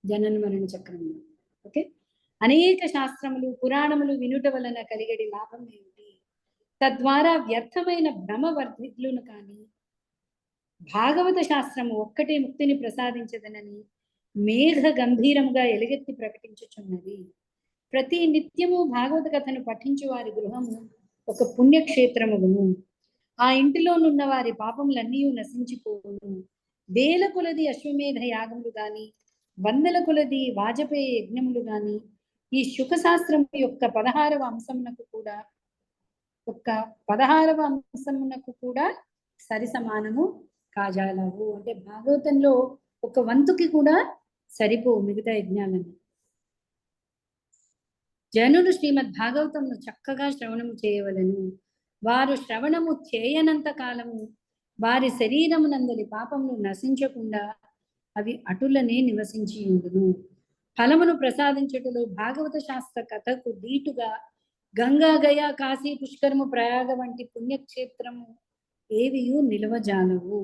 జనన మరణ చక్రంలో. ఓకే, అనేక శాస్త్రములు పురాణములు వినుట వలన కలిగడి లాభం ఏమిటి? తద్వారా వ్యర్థమైన భ్రమ వర్ధిల్లును కానీ భాగవత శాస్త్రము ఒక్కటే ముక్తిని ప్రసాదించదనని మేఘ గంభీరముగా ఎలుగెత్తి ప్రకటించుచున్నది. ప్రతి నిత్యము భాగవత కథను పఠించు వారి గృహము ఒక పుణ్యక్షేత్రమును. ఆ ఇంటిలోనున్న వారి పాపములన్నీ నశించిపోవును. వేల కొలది అశ్వమేధ యాగములు గాని, వందల కొలది వాజపేయ యజ్ఞములు గాని ఈ శుకశాస్త్రం యొక్క 16వ అంశమునకు కూడా సరి సమానము కాజాలవు. అంటే భాగవతంలో ఒక వంతుకి కూడా సరిపో మిగతా యజ్ఞాలని. జనులు శ్రీమద్ భాగవతమును చక్కగా శ్రవణము చేయవలను. వారు శ్రవణము చేయనంత కాలము వారి శరీరమునందలి పాపమును నశించకుండా అవి అటులనే నివసించి ఉండును. ఫలమును ప్రసాదించుటలో భాగవత శాస్త్ర కథకు దీటుగా గంగా, గయా, కాశీ, పుష్కరము, ప్రయాగ వంటి పుణ్యక్షేత్రము ఏవియు నిలవజాలవు.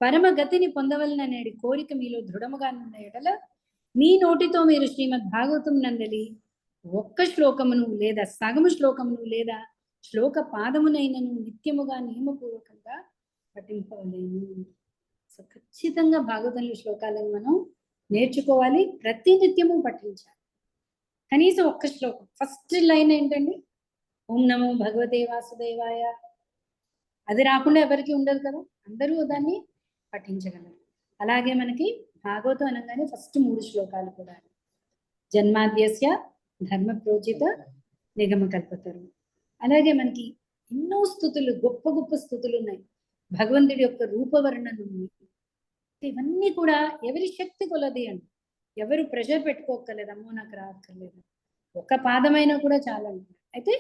పరమగతిని పొందవలననేది కోరిక మీలో దృఢముగా ఉన్న ఎడల మీ నోటితో మీరు శ్రీమద్ భాగవతం నందలి ఒక్క శ్లోకమును లేదా సగము శ్లోకమును లేదా శ్లోక పాదమునైనను నిత్యముగా నియమపూర్వకంగా పఠింపవలేను. సో ఖచ్చితంగా భాగవతంలో శ్లోకాలను మనం నేర్చుకోవాలి, ప్రతి నిత్యము పఠించాలి. కనీసం ఒక్క శ్లోకం. ఫస్ట్ లైన్ ఏంటండి? ఓం నమో భగవతే వాసుదేవాయ. అది రాకుండా ఎవరికి ఉండదు కదా, అందరూ దాన్ని పఠించగలరు. అలాగే మనకి భాగవతం అనగానే ఫస్ట్ 3 శ్లోకాలు కూడా జన్మాద్యస్య ధర్మ ప్రోజిత నిగమ కల్పతరు. అలాగే మనకి ఎన్నో స్థుతులు, గొప్ప గొప్ప స్థుతులు ఉన్నాయి. భగవంతుడి యొక్క రూపవర్ణన ఉంది. ఇవన్నీ కూడా ఎవరి శక్తి కొలది అండి. ఎవరు ప్రెషర్ పెట్టుకోక్కర్లేదు, అమ్మో నాకు రాక్కర్లేదు, ఒక పాదమైనా కూడా చాలా ఉంటుంది. అయితే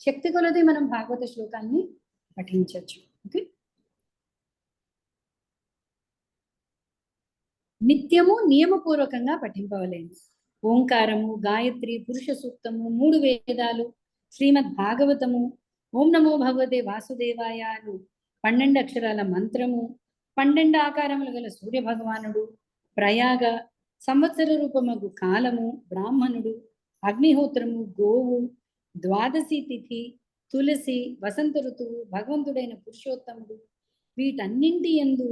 శక్తి కొలది మనం భాగవత శ్లోకాన్ని పఠించవచ్చు. ఓకే, నిత్యము నియమపూర్వకంగా పఠింపవలేను. ఓంకారము, గాయత్రి, పురుష సూక్తము, 3 వేదాలు, శ్రీమద్ భాగవతము, ఓం నమో భగవతే వాసుదేవాయ అను 12 అక్షరాల మంత్రము, 12 ఆకారములు గల సూర్య భగవానుడు, ప్రయాగ, సంవత్సర రూపమగు కాలము, బ్రాహ్మణుడు, అగ్నిహోత్రము, గోవు, ద్వాదశి తిథి, తులసి, వసంత ఋతువు, భగవంతుడైన పురుషోత్తముడు, వీటన్నింటి యందు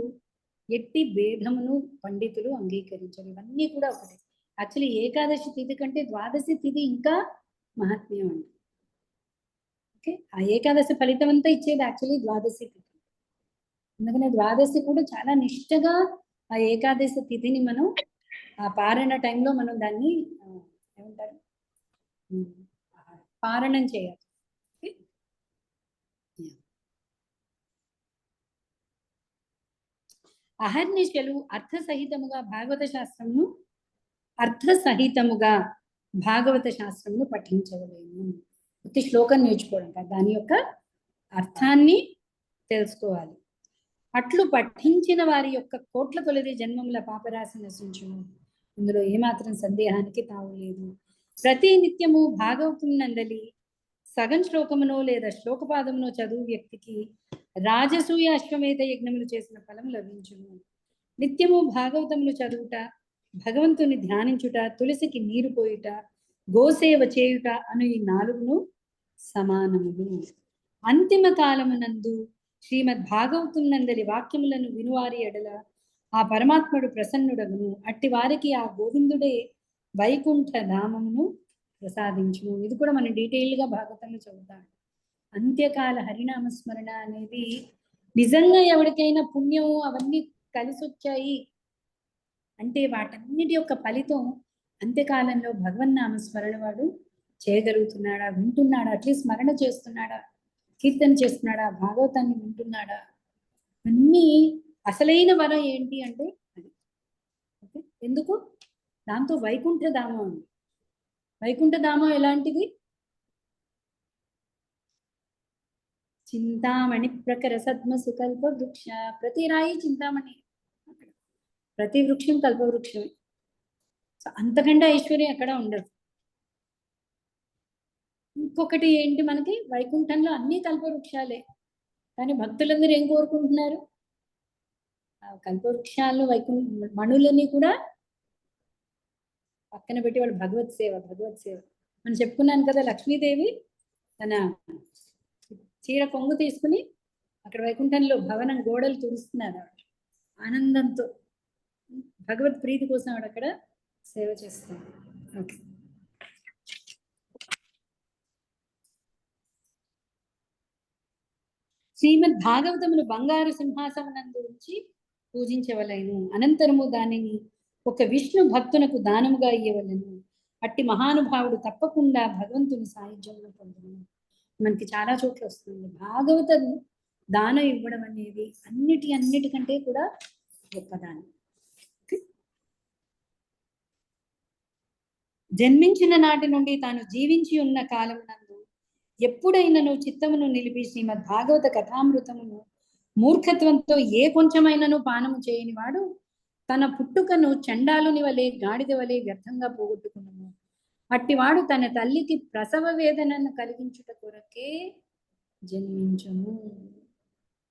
ఎట్టి భేదమును పండితులు అంగీకరించరు. ఇవన్నీ కూడా ఒకటి. యాక్చువల్లీ ఏకాదశి తిథి కంటే ద్వాదశి తిథి ఇంకా మహాత్మ్యం అండి. ఓకే, ఆ ఏకాదశి ఫలితం అంతా ఇచ్చేది యాక్చువల్లీ ద్వాదశి తిథి. అందుకనే ద్వాదశి కూడా చాలా నిష్టగా ఆ ఏకాదశి తిథిని మనం ఆ పారణ టైంలో మనం దాన్ని ఏమంటారు, పారణం చేయాలి. అహర్నిశలు అర్థసహితముగా భాగవత శాస్త్రమును పఠించవలేము. ప్రతి శ్లోకం నేర్చుకోవడం కాదు, దాని యొక్క అర్థాన్ని తెలుసుకోవాలి. అట్లు పఠించిన వారి యొక్క కోట్ల కొలది జన్మముల పాపరాశి నశించును. ఇందులో ఏమాత్రం సందేహానికి తావు లేదు. ప్రతి నిత్యము భాగవతం నందలి సగం శ్లోకమునో లేదా శ్లోకపాదమునో చదువు వ్యక్తికి రాజసూయ అశ్వమేధ యజ్ఞములు చేసిన ఫలం లభించును. నిత్యము భాగవతములు చదువుట, భగవంతుని ధ్యానించుట, తులసికి నీరు పోయుట, గోసేవ చేయుట అను ఈ 4 సమానములు. అంతిమ కాలమునందు శ్రీమద్ భాగవతం నందలి వాక్యములను వినువారి ఎడల ఆ పరమాత్ముడు ప్రసన్నుడగును. అట్టి వారికి ఆ గోవిందుడే వైకుంఠ ధామమును ప్రసాదించును. ఇది కూడా మనం డీటెయిల్గా భాగవతంలో చదువుతాం. అంత్యకాల హరినామ స్మరణ అనేది నిజంగా ఎవరికైనా పుణ్యము అవన్నీ కలిసి వచ్చాయి అంటే వాటన్నిటి యొక్క ఫలితం అంత్యకాలంలో భగవన్నామ స్మరణ వాడు చేయగలుగుతున్నాడా, వింటున్నాడా, అట్లీస్ట్ స్మరణ చేస్తున్నాడా, కీర్తన చేస్తున్నాడా, భాగవతాన్ని వింటున్నాడా, అన్నీ అసలైన వరం ఏంటి అంటే అది. ఓకే, ఎందుకు? దాంతో వైకుంఠధామం ఉంది. వైకుంఠధామం ఎలాంటిది? చింతామణి ప్రకర సద్మసు కల్ప వృక్ష. ప్రతి రాయి చింతామణి, ప్రతి వృక్షం కల్పవృక్షమే. సో అంతకంటే ఐశ్వర్యం ఎక్కడ ఉండదు. ఇంకొకటి ఏంటి, మనకి వైకుంఠంలో అన్ని కల్పవృక్షాలే, కానీ భక్తులందరూ ఏం కోరుకుంటున్నారు? కల్పవృక్షాలు మణులని కూడా పక్కన పెట్టి వాళ్ళు భగవత్ సేవ మనం చెప్పుకున్నాను కదా, లక్ష్మీదేవి తన చీర కొంగు తీసుకుని అక్కడ వైకుంఠంలో భవనం గోడలు తుడుస్తున్నారు ఆనందంతో. భగవత్ ప్రీతి కోసం ఆవిడ అక్కడ సేవ చేస్తుంది. ఓకే, శ్రీమద్ భాగవతమును బంగారు సింహాసనందు ఉంచి పూజించవలెను. అనంతరము దానిని ఒక విష్ణు భక్తునకు దానముగా ఇయ్యవలెను. అట్టి మహానుభావుడు తప్పకుండా భగవంతుని సాయుధ్యమును పొందును. మనకి చాలా చోట్ల వస్తుంది భాగవత దానం ఇవ్వడం అనేది అన్నిటికంటే కూడా గొప్ప దానం. జన్మించిన నాటి నుండి తాను జీవించి ఉన్న కాలమునందు ఎప్పుడైనను చిత్తమును నిలిపి శ్రీమద్ భాగవత కథామృతమును మూర్ఖత్వంతో ఏ కొంచెమైనను పానము చేయని వాడు తన పుట్టుకను చండాలుని వలె గాడిద వలె వ్యర్థంగా పోగొట్టుకున్నాను. అట్టివాడు తన తల్లికి ప్రసవ వేదనను కలిగించుట కొరకే జన్మించును.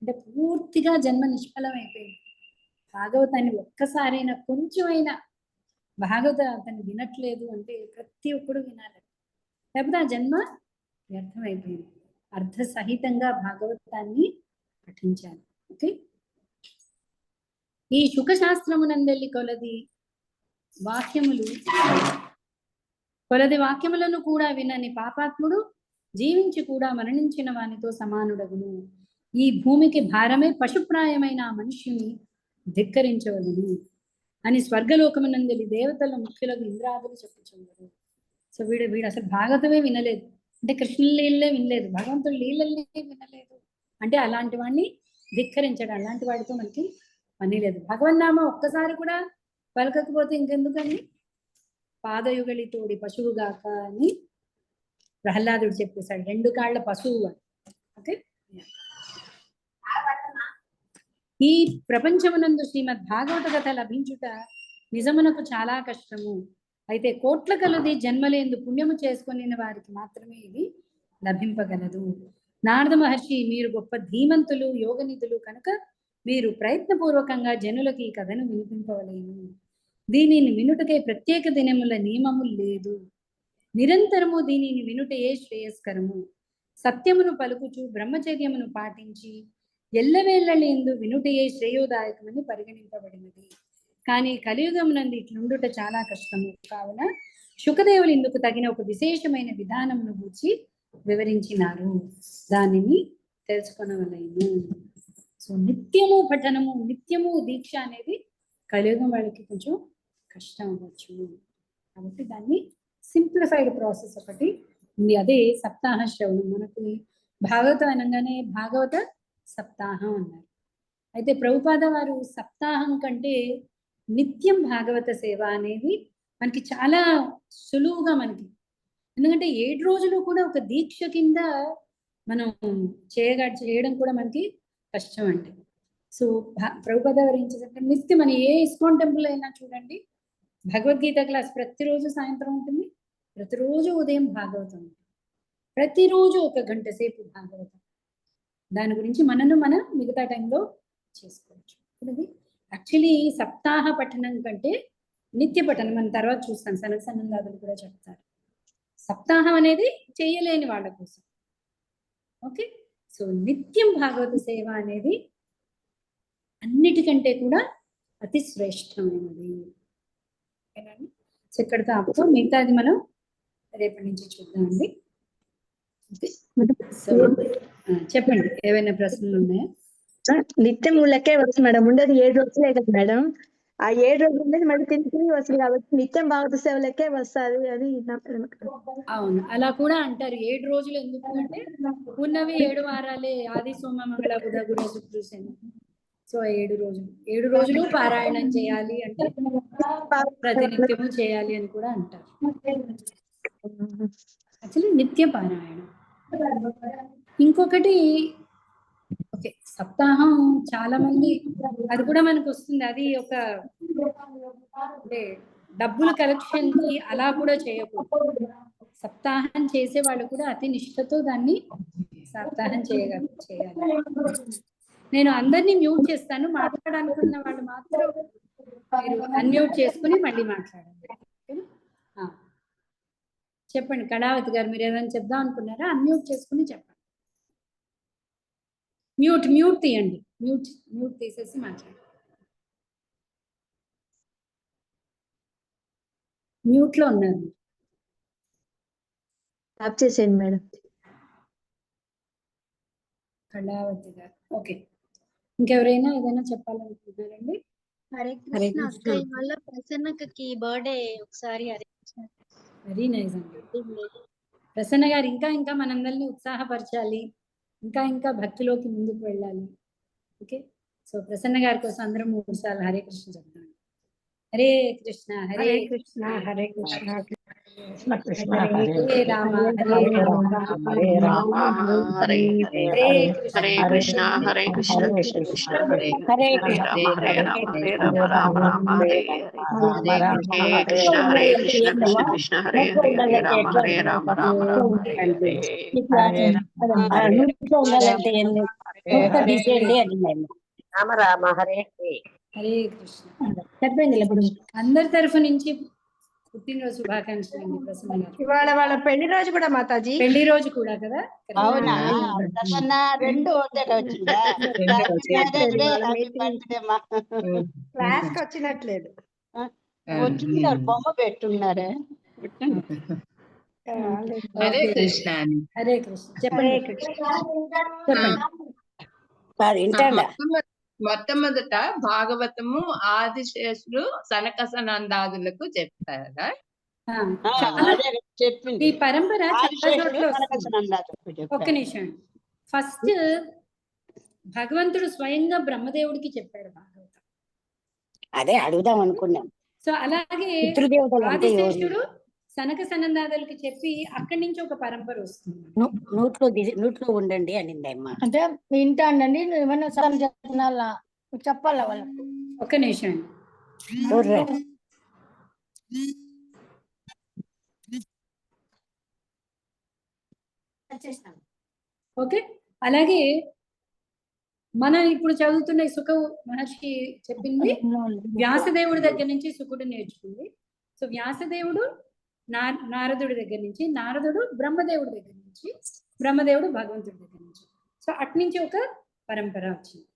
అంటే పూర్తిగా జన్మ నిష్ఫలమైపోయింది. భాగవతాన్ని ఒక్కసారైనా కొంచెమైనా భాగవతాన్ని వినట్లేదు అంటే ప్రతి ఒక్కడు వినాలి, లేకపోతే ఆ జన్మ వ్యర్థమైపోయింది. అర్థ సహితంగా భాగవతాన్ని పఠించాలి. ఓకే, ఈ శుకశాస్త్రమునందెల్లి కొలది వాక్యములను కూడా వినని పాపాత్ముడు జీవించి కూడా మరణించిన వానితో సమానుడగును. ఈ భూమికి భారమే పశుప్రాయమైన ఆ మనుష్యుని ధిక్కరించవలను అని స్వర్గలోకమునందలి దేవతల ముఖ్యులకు ఇంద్రాదులు చెప్పుచున్నారు. సో వీడు అసలు భాగవతమే వినలేదు అంటే, కృష్ణ లీలలే వినలేదు, భగవంతుడి లీలల్ని వినలేదు అంటే అలాంటి వాడిని ధిక్కరించడం. అలాంటి వాడితో మనకి పని లేదు. భగవన్నామం ఒక్కసారి కూడా పలకకపోతే ఇంకెందుకని? పాదయుగళి తోడి పశువుగాక అని ప్రహ్లాదుడు చెప్పేశాడు, 2 కాళ్ళ పశువు అని. ఓకే, ఈ ప్రపంచమునందు శ్రీమద్ భాగవత కథ లభించుట నిజమునకు చాలా కష్టము. అయితే కోట్ల కలది జన్మలేందు పుణ్యము చేసుకుని వారికి మాత్రమే ఇది లభింపగలదు. నారద మహర్షి, మీరు గొప్ప ధీమంతులు, యోగనిధులు కనుక మీరు ప్రయత్నపూర్వకంగా జనులకు ఈ కథను వినిపింపవలేను. దీనిని వినుటకై ప్రత్యేక దినముల నియమము లేదు. నిరంతరము దీనిని వినుటయే శ్రేయస్కరము. సత్యమును పలుకుచు బ్రహ్మచర్యమును పాటించి ఎల్లవేళ్లలేందు వినుటయే శ్రేయోదాయకమని పరిగణింపబడినది. కానీ కలియుగమునందు ఇట్లుండుట చాలా కష్టము. కావున శుకదేవులు ఇందుకు తగిన ఒక విశేషమైన విధానమును గూర్చి వివరించినారు. దానిని తెలుసుకొనవలెను. సో నిత్యము పఠనము, నిత్యము దీక్ష అనేది కలియుగం వాళ్ళకి కొంచెం కష్టం అవ్వచ్చు. కాబట్టి దాన్ని సింప్లిఫైడ్ ప్రాసెస్ ఒకటి ఉంది, అదే సప్తాహ శ్రవణం. మనకి భాగవతం అనగానే భాగవత సప్తాహం అన్నారు. అయితే ప్రభుపాద వారు సప్తాహం కంటే నిత్యం భాగవత సేవ అనేది మనకి చాలా సులువుగా మనకి, ఎందుకంటే 7 రోజులు కూడా ఒక దీక్ష కింద మనం చేయడం కూడా మనకి కష్టం అంటే. సో ప్రభుపాద వారు ఏం చేశారంటే నిత్యం మన ఏ ఇస్కాన్ టెంపుల్ అయినా చూడండి, భగవద్గీత క్లాస్ ప్రతిరోజు సాయంత్రం ఉంటుంది, ప్రతిరోజు ఉదయం భాగవతం ఉంటుంది, ప్రతిరోజు 1 గంట సేపు భాగవతం. దాని గురించి మనం మిగతా టైంలో చేసుకోవచ్చు. ఇది యాక్చువల్లీ సప్తాహ పఠనం కంటే నిత్య పఠనం మనం తర్వాత చూస్తాం, సనత్సనందాదులు కూడా చెప్తారు. సప్తాహం అనేది చేయలేని వాళ్ళ కోసం. ఓకే, సో నిత్యం భాగవత సేవ అనేది అన్నిటికంటే కూడా అతి శ్రేష్టమైనది. ఓకేనండి? సో ఇక్కడితో ఆపుతాం, మిగతాది మనం రేపటి నుంచి చూద్దామండి. సో చెప్పండి, ఏవైనా ప్రశ్నలు ఉన్నాయా? నిత్యం లెక్కే వస్తుంది మేడం, ఉండేది 7 రోజులే కదా మేడం. ఆ 7 రోజులు ఉండేది మళ్ళీ తిరిగి వస్తుంది కాబట్టి నిత్యం భాగవత సేవ లెక్కే వస్తుంది అని అవును, అలా కూడా అంటారు. 7 రోజులు ఎందుకు అంటే ఉన్నవి 7 వారాలే, ఆది సోమ మంగళ బుధ గురు శుక్ర శని. సో 7 రోజులు పారాయణం చేయాలి అంటే ప్రతినిత్యము చేయాలి అని కూడా అంటారు. అసలు నిత్య పారాయణం. ఇంకొకటి, ఓకే, సప్తాహం చాలా మంది అది కూడా మనకు వస్తుంది. అది ఒక అంటే డబ్బుల కలెక్షన్ కి అలా కూడా చేయకూడదు. సప్తాహం చేసే వాళ్ళు కూడా అతి నిష్ఠతో దాన్ని సప్తాహం చేయాలి. నేను అందరినీ మ్యూట్ చేస్తాను, మాట్లాడాలనుకున్న వాళ్ళు మాత్రం మీరు అన్మ్యూట్ చేసుకుని మళ్ళీ మాట్లాడండి. చెప్పండి కళావతి గారు, మీరు ఏదైనా చెప్దాం అనుకున్నారా? అన్మ్యూట్ చేసుకుని చెప్పండి. మ్యూట్ తీయండి, మ్యూట్ తీసేసి మాట్లాడండి. మ్యూట్ లో ఉన్నారు. స్టాప్ చేసేయండి మేడం. కళావతి గారు, ఓకే. ఇంకెవరైనా ఏదైనా చెప్పాలనుకుంటున్నారండి? హరే కృష్ణ అక్క, ఇవాళ ప్రసన్నకి బర్త్డే. ఒకసారి హరే కృష్ణ. వెరీ నైస్ అండి. ప్రసన్న గారు ఇంకా మనందరినీ ఉత్సాహపరచాలి, ఇంకా భక్తిలోకి ముందుకు వెళ్ళాలి. ఓకే, సో ప్రసన్న గారి కోసం అందరం 3 సార్లు హరే కృష్ణ చెప్తాం. హరే కృష్ణ హరే కృష్ణ హరే కృష్ణ కృష్ణ హరే రామ హరే రామ హరే రామ హరే హరే కృష్ణ హరే కృష్ణ కృష్ణ కృష్ణ హరే హరే హరే రామ హరే రామ రామ రామ హరే హరే కృష్ణ హరే కృష్ణ కృష్ణ కృష్ణ హరే హరే రామ రామ రామ హరే రామ రామ హరే హరే కృష్ణ. అందరి తరఫు నుంచి పుట్టినరోజు శుభాకాంక్షలు అండి ప్రసన్న గారు. ఇవాళ వాళ్ళ పెళ్లి రోజు కూడా మాతాజీ. పెళ్లి రోజు కూడా కదా? అవునా? ప్రసన్న 2 వచ్చిందా? క్లాస్ కి వచ్చినట్లేదు. వచ్చింది, బొమ్మ పెట్టున్నారే. హరే కృష్ణ హరే కృష్ణ. చెప్పండి మొట్టమొదట భాగవతము ఆదిశేషుడు సనక సనందాదులకు చెప్తారా? చెప్పింది ఈ పరంపర చాలా చోట్ల వస్తుంది. ఒక్క నిమిషం. ఫస్ట్ భగవంతుడు స్వయంగా బ్రహ్మదేవుడికి చెప్పాడు భాగవతం. అదే అడుగుదాం అనుకున్నాం. సో అలాగే ఆదిశేషుడు సనక సనందాదులకి చెప్పి అక్కడి నుంచి ఒక పరంపర వస్తుంది. నూట్లో ఉండండి అనింది అమ్మ. అంటే వింటాండి, ఏమన్నా చెప్పాలా వాళ్ళకు? ఒక్క నిమిషం. ఓకే, అలాగే మనం ఇప్పుడు చదువుతున్న సుఖ మహర్షి చెప్పింది వ్యాసదేవుడి దగ్గర నుంచి సుకుడు నేర్చుకుంది. సో వ్యాసదేవుడు నారదుడి దగ్గర నుంచి, నారదుడు బ్రహ్మదేవుడి దగ్గర నుంచి, బ్రహ్మదేవుడు భగవంతుడి దగ్గర నుంచి. సో అట్నుంచి ఒక పరంపర వచ్చింది.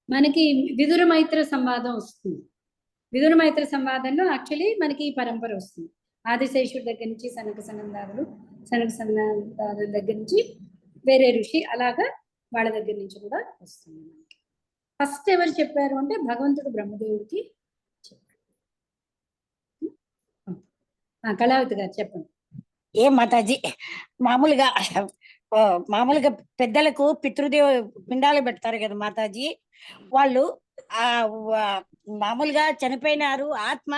మనకి విదుర మైత్ర సంవాదం వస్తుంది. విదుర మైత్ర సంవాదంలో యాక్చువల్లీ మనకి ఈ పరంపర వస్తుంది. ఆదిశేషుడి దగ్గర నుంచి సనక సనందాదులు, సనక సనందాదుల దగ్గర నుంచి వేరే ఋషి, అలాగా వాళ్ళ దగ్గర నుంచి కూడా వస్తుంది. మనకి ఫస్ట్ ఎవరు చెప్పారు అంటే భగవంతుడు బ్రహ్మదేవుడికి చెప్పారు. కళావతి గారు చెప్పండి. మాతాజీ, మామూలుగా పెద్దలకు పితృదేవ పిండాలు పెడతారు కదా మాతాజీ. వాళ్ళు మామూలుగా చనిపోయినారు, ఆత్మ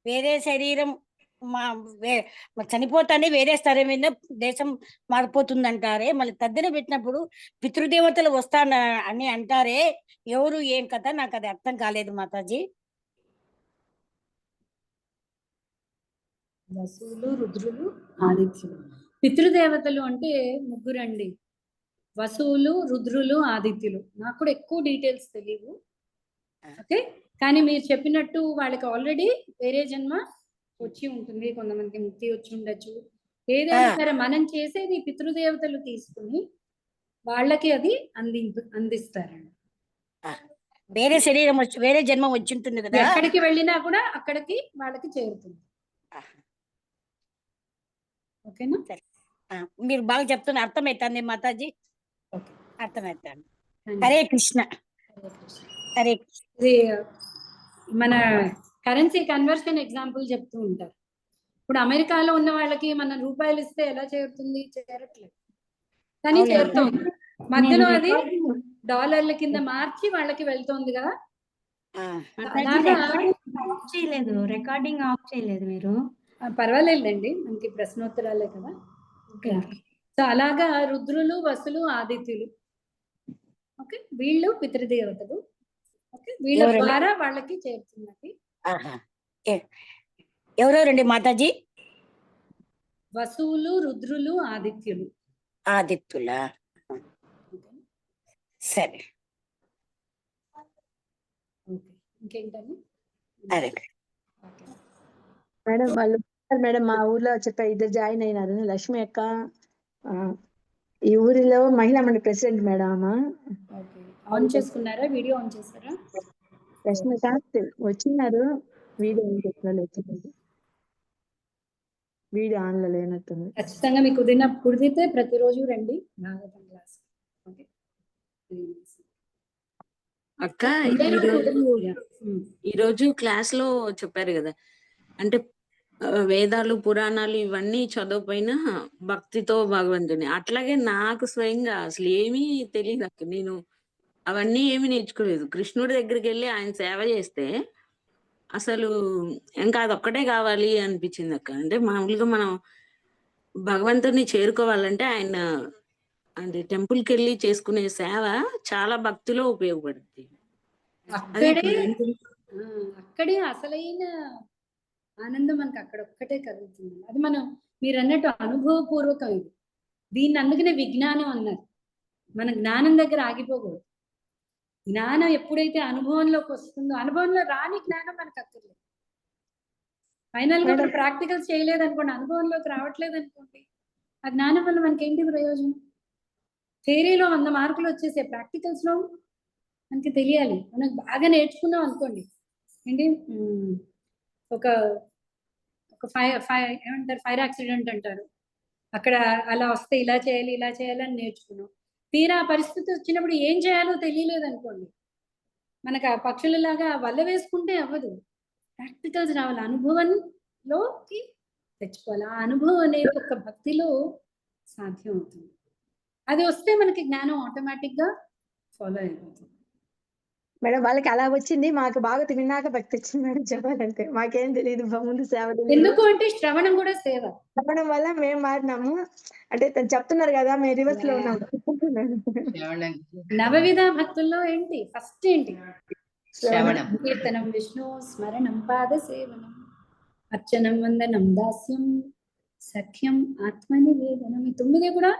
వేరే శరీరం చనిపోతానే వేరే స్థలం మీద దేశం మారిపోతుందంటారే. మళ్ళీ తద్దిన పెట్టినప్పుడు పితృదేవతలు వస్తాన అని అంటారే. ఎవరు, ఏం కథ? నాకు అది అర్థం కాలేదు మాతాజీ. వసువులు, రుద్రులు, ఆదిత్యులు. పితృదేవతలు అంటే 3 అండి. వసువులు, రుద్రులు, ఆదిత్యులు. నాకు కూడా ఎక్కువ డీటెయిల్స్ తెలియవు. ఓకే, కానీ మీరు చెప్పినట్టు వాళ్ళకి ఆల్రెడీ వేరే జన్మ వచ్చి ఉంటుంది, కొంతమందికి ముక్తి వచ్చి ఉండొచ్చు. ఏదైనా సరే మనం చేసేది పితృదేవతలు తీసుకుని వాళ్ళకి అది అందిస్తారండి. వేరే శరీరం వచ్చి వేరే జన్మ వచ్చి ఉంటుంది కదా. ఎక్కడికి వెళ్ళినా కూడా అక్కడికి వాళ్ళకి చేరుతుంది. ఓకేనా? మీరు బాగా చెప్తున్న అర్థమవుతుంది మాతాజీ. ఓకే, అర్థమవుతాను. హరే కృష్ణ. హరే కృష్ణ. ఇది మన కరెన్సీ కన్వర్షన్ ఎగ్జాంపుల్ చెప్తూ ఉంటారు. ఇప్పుడు అమెరికాలో ఉన్న వాళ్ళకి మన రూపాయలు ఇస్తే ఎలా చేరుతుంది? చేరట్లేదు, కానీ చేరుతుంది. మధ్యలో అది డాలర్ల కింద మార్చి వాళ్ళకి వెళ్తోంది కదా. రికార్డింగ్ ఆఫ్ చేయలేదు మీరు. పర్వాలేదండి, మనకి ప్రశ్నోత్తరాలే కదా. సో అలాగా రుద్రులు, వసులు, ఆదిత్యులు, ఓకే, వీళ్ళు పితృదేవతలు. ఓకే, వీళ్ళ ద్వారా వాళ్ళకి చేరుతున్నది. ఎవరెవరండి మాతాజీ? వసువులు, రుద్రులు, ఆదిత్యులు. ఆదిత్యులా? సరే. ఇంకేంటని మేడం వాళ్ళు మేడం మా ఊర్లో చెప్పా, ఇద్దరు జాయిన్ అయినారు. లక్ష్మి అక్క ఈ ఊరిలో మహిళా మండలి ప్రెసిడెంట్ మేడం. ఆన్ చేసుకున్నారా? వీడియో ఆన్ చేశారా? లక్ష్మి అక్క వచ్చినారు, వీడియో ఆన్ చేస్తున్నారు. వీడియో ఆన్ లో లేనట్టుంది. ఖచ్చితంగా మీకు కుదిరితే ప్రతిరోజు రండి భాగవతం క్లాస్. ఓకే అక్క, ఈరోజు క్లాస్ లో చెప్పారు కదా, అంటే వేదాలు, పురాణాలు ఇవన్నీ చదవపోయినా భక్తితో భగవంతుని. అట్లాగే నాకు స్వయంగా అసలు ఏమీ తెలియదు అక్క. నేను అవన్నీ ఏమీ నేర్చుకోలేదు. కృష్ణుడి దగ్గరికి వెళ్ళి ఆయన సేవ చేస్తే అసలు ఇంకా అదొక్కటే కావాలి అనిపించింది అక్క. అంటే మామూలుగా మనం భగవంతుని చేరుకోవాలంటే ఆయన అంటే టెంపుల్కి వెళ్ళి చేసుకునే సేవ చాలా భక్తిలో ఉపయోగపడుతుంది. అక్కడే అసలైన ఆనందం మనకు అక్కడ ఒక్కటే కలుగుతుంది. అది మనం మీరు అన్నట్టు అనుభవపూర్వకం. ఇది దీన్ని అందుకనే విజ్ఞానం అన్నారు. మన జ్ఞానం దగ్గర ఆగిపోకూడదు. జ్ఞానం ఎప్పుడైతే అనుభవంలోకి వస్తుందో, అనుభవంలో రాని జ్ఞానం మనకు అక్కర్లేదు. ఫైనల్ గా ప్రాక్టికల్స్ చేయలేదు అనుకోండి, అనుభవంలోకి రావట్లేదు అనుకోండి, ఆ జ్ఞానం వల్ల మనకి ఏంటి ప్రయోజనం? థియరీలో 100 మార్కులు వచ్చేసే, ప్రాక్టికల్స్ లో మనకి తెలియాలి. మనకు బాగా నేర్చుకున్నాం అనుకోండి, ఏంటి ఒక ఏమంటారు, ఫైర్ యాక్సిడెంట్ అంటారు. అక్కడ అలా వస్తే ఇలా చేయాలి, ఇలా చేయాలని నేర్చుకున్నాం. తీరా పరిస్థితి వచ్చినప్పుడు ఏం చేయాలో తెలియలేదు అనుకోండి, మనకు ఆ పక్షులలాగా వల్ల వేసుకుంటే అవ్వదు. ప్రాక్టికల్స్ రావాలి, అనుభవంలోకి తెచ్చుకోవాలి. ఆ అనుభవం అనేది ఒక భక్తిలో సాధ్యం అవుతుంది. అది వస్తే మనకి జ్ఞానం ఆటోమేటిక్ గా ఫాలో అయిపోతుంది. మేడం వాళ్ళకి అలా వచ్చింది, మాకు బాగా విన్నాక భక్తి వచ్చింది మేడం. చెప్పాలంటే మాకేం తెలియదు ముందు సేవ. ఎందుకు అంటే శ్రవణం కూడా సేవ. శ్రవణం వల్ల మేము మారినాము. అంటే తను చెప్తున్నారు కదా, మేము రివర్స్ లో ఉన్నాము. నవవిధ భక్తుల్లో ఏంటి ఫస్ట్ ఏంటి? శ్రవణం, కీర్తనం, విష్ణు స్మరణం, పాద సేవనం, అర్చనం, వందనం, దాస్యం, సఖ్యం, ఆత్మనివేదనం. ఈ 9 కూడా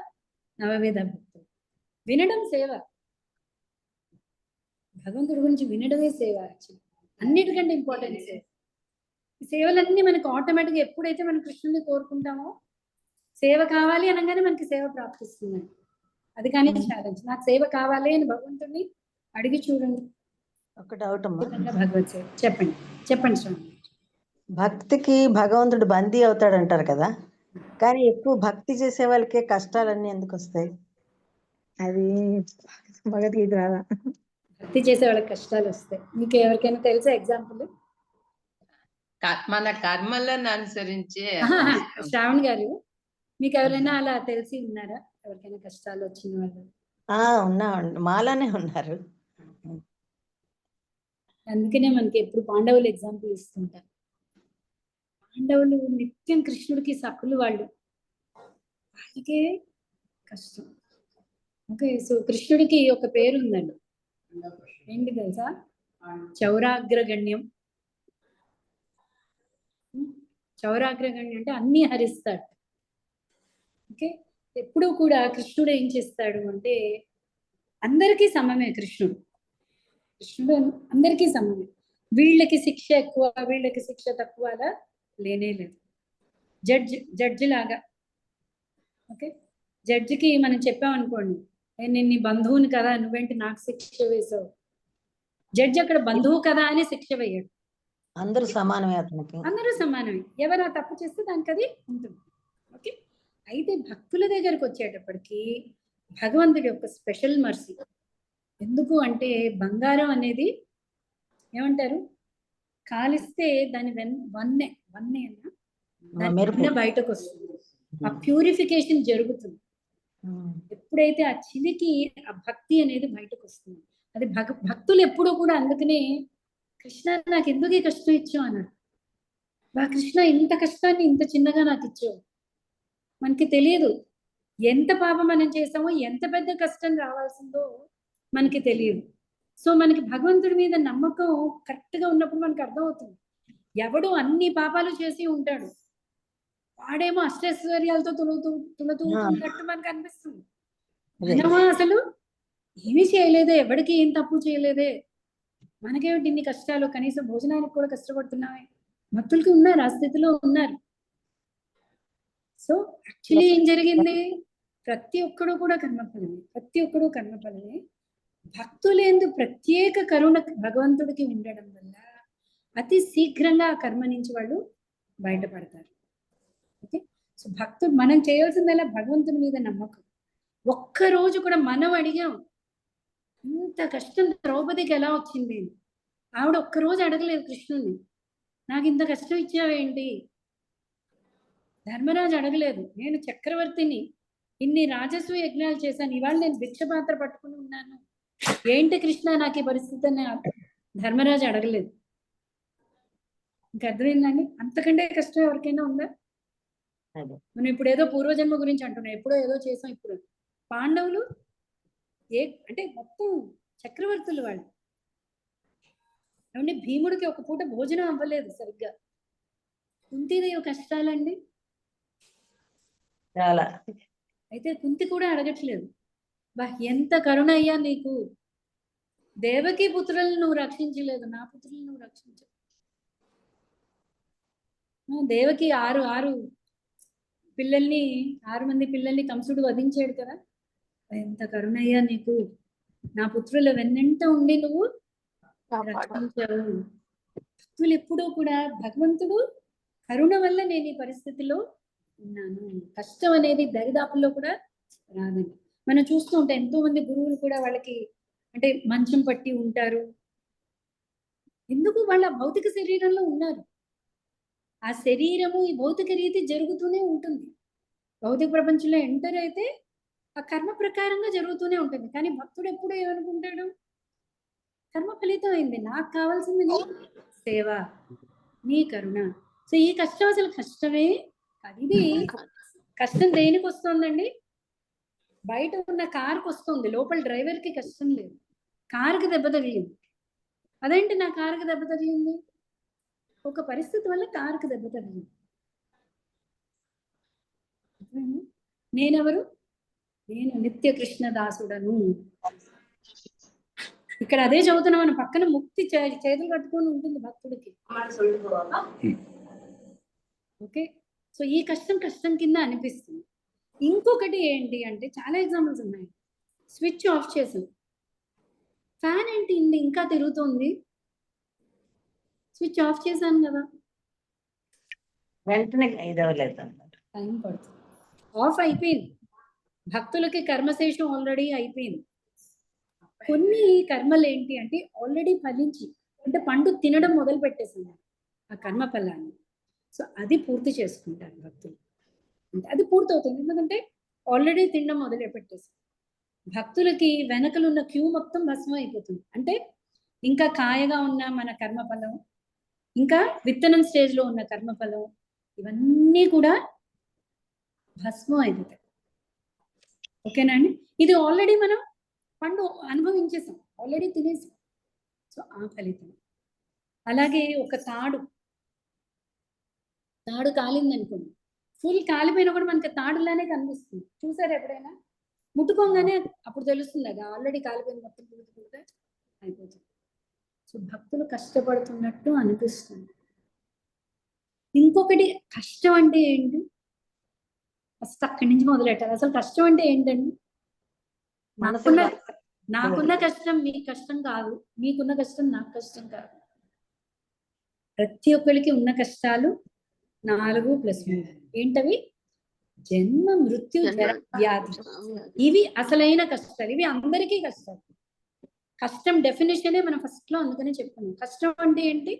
నవవిధ భక్తులు. వినడం సేవ. భగవంతుడి గురించి వినడమే సేవ. యాక్చువల్లీ అన్నిటికంటే ఇంపార్టెంట్ సేవ. ఈ సేవలన్నీ మనకు ఆటోమేటిక్గా ఎప్పుడైతే మనం కృష్ణుని కోరుకుంటామో, సేవ కావాలి అనగానే మనకి సేవ ప్రాప్తిస్తుంది. అది కానీ ఛాలెంజ్. నాకు సేవ కావాలి అని భగవంతుడిని అడిగి చూడండి. ఒక డౌట్ అమ్మా, భగవత్ సేవ. చెప్పండి స్వామి. భక్తికి భగవంతుడు బందీ అవుతాడు అంటారు కదా, కానీ ఎక్కువ భక్తి చేసే వాళ్ళకే కష్టాలన్నీ ఎందుకు వస్తాయి? అది భగవద్గీత రాదా? భక్తి చేసే వాళ్ళకి కష్టాలు వస్తాయి. మీకు ఎవరికైనా తెలుసా ఎగ్జాంపుల్? మన కర్మలను అనుసరించి. శ్రావణ్ గారు, మీకు ఎవరైనా అలా తెలిసి ఉన్నారా? ఎవరికైనా కష్టాలు వచ్చిన వాళ్ళు? ఉన్నా, మాలానే ఉన్నారు. అందుకనే మనకి ఎప్పుడు పాండవులు ఎగ్జాంపుల్ ఇస్తుంటారు. పాండవులు నిత్యం కృష్ణుడికి సక్కులు, వాళ్ళకే కష్టం. ఓకే, సో కృష్ణుడికి ఒక పేరు ఉందండి, ఏంటి తెలుసా? చౌరాగ్రగణ్యం. చౌరాగ్రగణ్యం అంటే అన్ని హరిస్తాడు. ఓకే, ఎప్పుడూ కూడా కృష్ణుడు ఏం చేస్తాడు అంటే అందరికీ సమమే. కృష్ణుడు అందరికీ సమమే. వీళ్ళకి శిక్ష ఎక్కువ, వీళ్ళకి శిక్ష తక్కువ అలా లేనే లేదు. జడ్జి లాగా. ఓకే, జడ్జికి మనం చెప్పామనుకోండి, నేను నీ బంధువుని కదా, నువ్వేంటి నాకు శిక్ష వేసావు. జడ్జి అక్కడ బంధువు కదా అని శిక్ష వేయడు. అందరూ సమానమే అతనికి. అందరూ సమానమే. ఎవరు ఆ తప్పు చేస్తే దానికి అది ఉంటుంది. ఓకే. అయితే భక్తుల దగ్గరకు వచ్చేటప్పటికి భగవంతుడి యొక్క స్పెషల్ మర్సీ. ఎందుకు అంటే బంగారం అనేది ఏమంటారు, కాలిస్తే దాని వన్నె బయటకు వస్తుంది. ఆ ప్యూరిఫికేషన్ జరుగుతుంది. ఎప్పుడైతే ఆ చిలికి ఆ భక్తి అనేది బయటకు వస్తుంది, అది భక్తులు ఎప్పుడూ కూడా అందుకనే కృష్ణ నాకు ఎందుకు ఈ కష్టం ఇచ్చావు అన్నాడు. బా కృష్ణ ఇంత కష్టాన్ని ఇంత చిన్నగా నాకు ఇచ్చావు. మనకి తెలియదు ఎంత పాపం మనం చేసామో, ఎంత పెద్ద కష్టం రావాల్సిందో మనకి తెలియదు. సో మనకి భగవంతుడి మీద నమ్మకం కరెక్ట్ గా ఉన్నప్పుడు మనకు అర్థమవుతుంది. ఎవడు అన్ని పాపాలు చేసి ఉంటాడు, వాడేమో అష్టైశ్వర్యాలతో తులతూన్నట్టు మనకు అనిపిస్తుంది. మనమా అసలు ఏమీ చేయలేదే, ఎవరికి ఏం తప్పు చేయలేదే, మనకేమిటి ఇన్ని కష్టాలు, కనీసం భోజనానికి కూడా కష్టపడుతున్నామే. భక్తులకి ఉన్నారు, ఆ స్థితిలో ఉన్నారు. సో యాక్చువల్లీ ఏం జరిగింది, ప్రతి ఒక్కడు కూడా కర్మఫలమే. భక్తులేందు ప్రత్యేక కరుణ భగవంతుడికి ఉండడం వల్ల అతి శీఘ్రంగా ఆ కర్మ నుంచి వాళ్ళు బయటపడతారు. ఓకే. సో భక్తుడు మనం చేయాల్సిందల్లా భగవంతుడి మీద నమ్మకం. ఒక్కరోజు కూడా మనం అడిగాం ఇంత కష్టం ద్రౌపదికి ఎలా వచ్చింది, ఆవిడ ఒక్కరోజు అడగలేదు కృష్ణుని, నాకు ఇంత కష్టం ఇచ్చావేంటి. ధర్మరాజు అడగలేదు, నేను చక్రవర్తిని, ఇన్ని రాజస్వ యజ్ఞాలు చేశాను, ఇవాళ నేను భిక్ష పాత్ర పట్టుకుని ఉన్నాను, ఏంటి కృష్ణ నాకు ఈ పరిస్థితి అని ధర్మరాజు అడగలేదు. ఇంకా అర్థమైందండి, అంతకంటే కష్టం ఎవరికైనా ఉందా? మనం ఇప్పుడు ఏదో పూర్వజన్మ గురించి అంటున్నాం, ఎప్పుడో ఏదో చేసాం. ఇప్పుడు పాండవులు అంటే మొత్తం చక్రవర్తులు వాళ్ళు. ఏమంటే భీముడికి ఒక పూట భోజనం అవ్వలేదు సరిగ్గా. కుంతిదేవి కష్టాలండి చాలా. అయితే కుంతి కూడా అడగట్లేదు, బా ఎంత కరుణ అయ్యా నీకు, దేవకి పుత్రులను నువ్వు రక్షించలేదు, నా పుత్రులను నువ్వు రక్షించు. దేవకి 6 మంది పిల్లల్ని కంసుడు వధించాడు కదా, ఎంత కరుణయ్యా నీకు, నా పుత్రుల వెన్నంట ఉండి నువ్వు రక్షించావు. భక్తులు ఎప్పుడూ కూడా భగవంతుడు కరుణ వల్ల నేను ఈ పరిస్థితిలో ఉన్నాను, కష్టం అనేది దరిదాపుల్లో కూడా రాదండి. మనం చూస్తూ ఉంటాం ఎంతో మంది గురువులు కూడా వాళ్ళకి అంటే మంచం పట్టి ఉంటారు. ఎందుకు? వాళ్ళ భౌతిక శరీరంలో ఉన్నారు. ఆ శరీరము ఈ భౌతిక రీతి జరుగుతూనే ఉంటుంది. భౌతిక ప్రపంచంలో ఎంటర్ అయితే ఆ కర్మ ప్రకారంగా జరుగుతూనే ఉంటుంది. కానీ భక్తుడు ఎప్పుడు ఏమనుకుంటాడు, కర్మ ఫలితం అయింది, నాకు కావాల్సింది నీ సేవ, నీ కరుణ. సో ఈ కష్టం అసలు కష్టమే కాదు. ఇది కష్టం దేనికి వస్తుందండి, బయట ఉన్న కార్కి వస్తుంది, లోపల డ్రైవర్కి కష్టం లేదు. కారుకి దెబ్బ తగిలింది, అదేంటి నా కారుకి దెబ్బ తగిలింది, ఒక పరిస్థితి వల్ల కారుకి దెబ్బ తగిలింది. నేనెవరు, నేను నిత్య కృష్ణ దాసుడను. ఇక్కడ అదే చదువుతున్నాం మన పక్కన, ముక్తి చేతులు కట్టుకొని ఉంటుంది భక్తుడికి. ఓకే. సో ఈ కష్టం కింద అనిపిస్తుంది. ఇంకొకటి ఏంటి అంటే చాలా ఎగ్జాంపుల్స్ ఉన్నాయి. స్విచ్ ఆఫ్ చేసాం, ఫ్యాన్ ఏంటి ఇంకా తిరుగుతోంది, స్విచ్ ఆఫ్ చేశాను కదా, వెంటనే ఇదవలేదు, టైం పడుతుంది. ఆఫ్ అయిపోయింది. భక్తులకి కర్మశేషం ఆల్రెడీ అయిపోయింది. కొన్ని కర్మలు ఏంటి అంటే ఆల్రెడీ ఫలించి, అంటే పండు తినడం మొదలు పెట్టేసింది ఆ కర్మ ఫలాన్ని. సో అది పూర్తి చేసుకుంటారు భక్తులు, అంటే అది పూర్తవుతుంది. ఎందుకంటే ఆల్రెడీ తినడం మొదలు పెట్టేసి భక్తులకి వెనకలున్న క్యూ మొత్తం భస్మం అయిపోతుంది. అంటే ఇంకా కాయగా ఉన్న మన కర్మఫలం, ఇంకా విత్తనం స్టేజ్ లో ఉన్న కర్మఫలం, ఇవన్నీ కూడా భస్మం అయిపోతాయి. ఓకేనా అండి? ఇది ఆల్రెడీ మనం పండు అనుభవించేసాం, ఆల్రెడీ తినేసాం. సో ఆ ఫలితం. అలాగే ఒక తాడు కాలింది అనుకోండి, ఫుల్ కాలిపోయినా కూడా మనకి తాడులానే కనిపిస్తుంది. చూసారు ఎప్పుడైనా? ముట్టుకోగానే అప్పుడు తెలుస్తుంది అది ఆల్రెడీ కాలిపోయింది, మొత్తం పుడుతుంటే అయిపోతుంది. సో భక్తులు కష్టపడుతున్నట్టు అనిపిస్తుంది. ఇంకొకటి, కష్టం అంటే ఏంటి, ఫస్ట్ అక్కడి నుంచి మొదలెట్టాలి. అసలు కష్టం అంటే ఏంటండి? మనసుకు నాకున్న కష్టం మీకు కష్టం కాదు, మీకున్న కష్టం నాకు కష్టం కాదు. ప్రతి ఒక్కరికి ఉన్న కష్టాలు 4+3 ఏంటవి? జన్మ, మృత్యు, జర, వ్యాధి. ఇవి అసలైన కష్టాలు. ఇవి అందరికీ కష్టాలు. కష్టం డెఫినేషనే మనం ఫస్ట్ లో అందుకనే చెప్పుకున్నాం. కష్టం అంటే ఏంటి?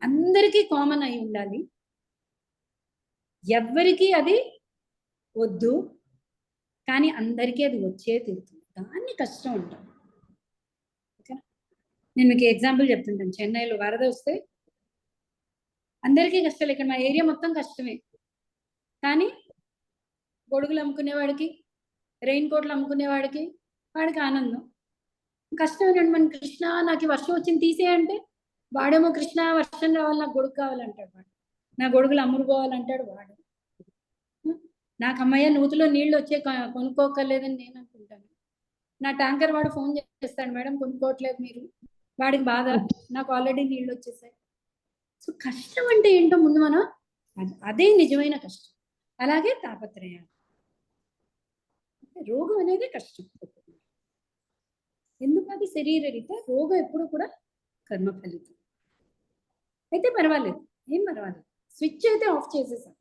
అందరికీ కామన్ అయి ఉండాలి, ఎవ్వరికి అది వద్దు, కానీ అందరికీ అది వచ్చే తీరుతుంది. దాన్ని కష్టం అంటాం. ఓకేనా? నేను మీకు ఎగ్జాంపుల్ చెప్తుంటాను. చెన్నైలో వరద వస్తే అందరికీ కష్టాలు. ఇక్కడ మా ఏరియా మొత్తం కష్టమే, కానీ గొడుగులు అమ్ముకునేవాడికి, రెయిన్ కోట్లు అమ్ముకునేవాడికి వాడికి ఆనందం. కష్టం ఏంటంటే మన కృష్ణ నాకు వర్షం వచ్చింది తీసేయంటే వాడేమో కృష్ణ వర్షం రావాలి నాకు గొడుగు కావాలంటాడు, వాడు నా గొడుగులు అమ్ముడుపోవాలంటాడు వాడు. నాకు అమ్మయ్య నూతిలో నీళ్ళు వచ్చే కొనుక్కోకర్లేదని నేను అనుకుంటాను. నా ట్యాంకర్ వాడు ఫోన్ చేస్తాడు, మేడం కొనుక్కోవట్లేదు మీరు, వాడికి బాధ, నాకు ఆల్రెడీ నీళ్ళు వచ్చేసాయి. సో కష్టం అంటే ఏంటో ముందు మనం అదే నిజమైన కష్టం. అలాగే తాపత్రయాలు, రోగం అనేది కష్టం. ఎందుకు? అది శరీర రీత్యా. రోగం ఎప్పుడు కూడా కర్మ ఫలితం. అయితే పర్వాలేదు, ఏం పర్వాలేదు. స్విచ్ అయితే ఆఫ్ చేసేసాం,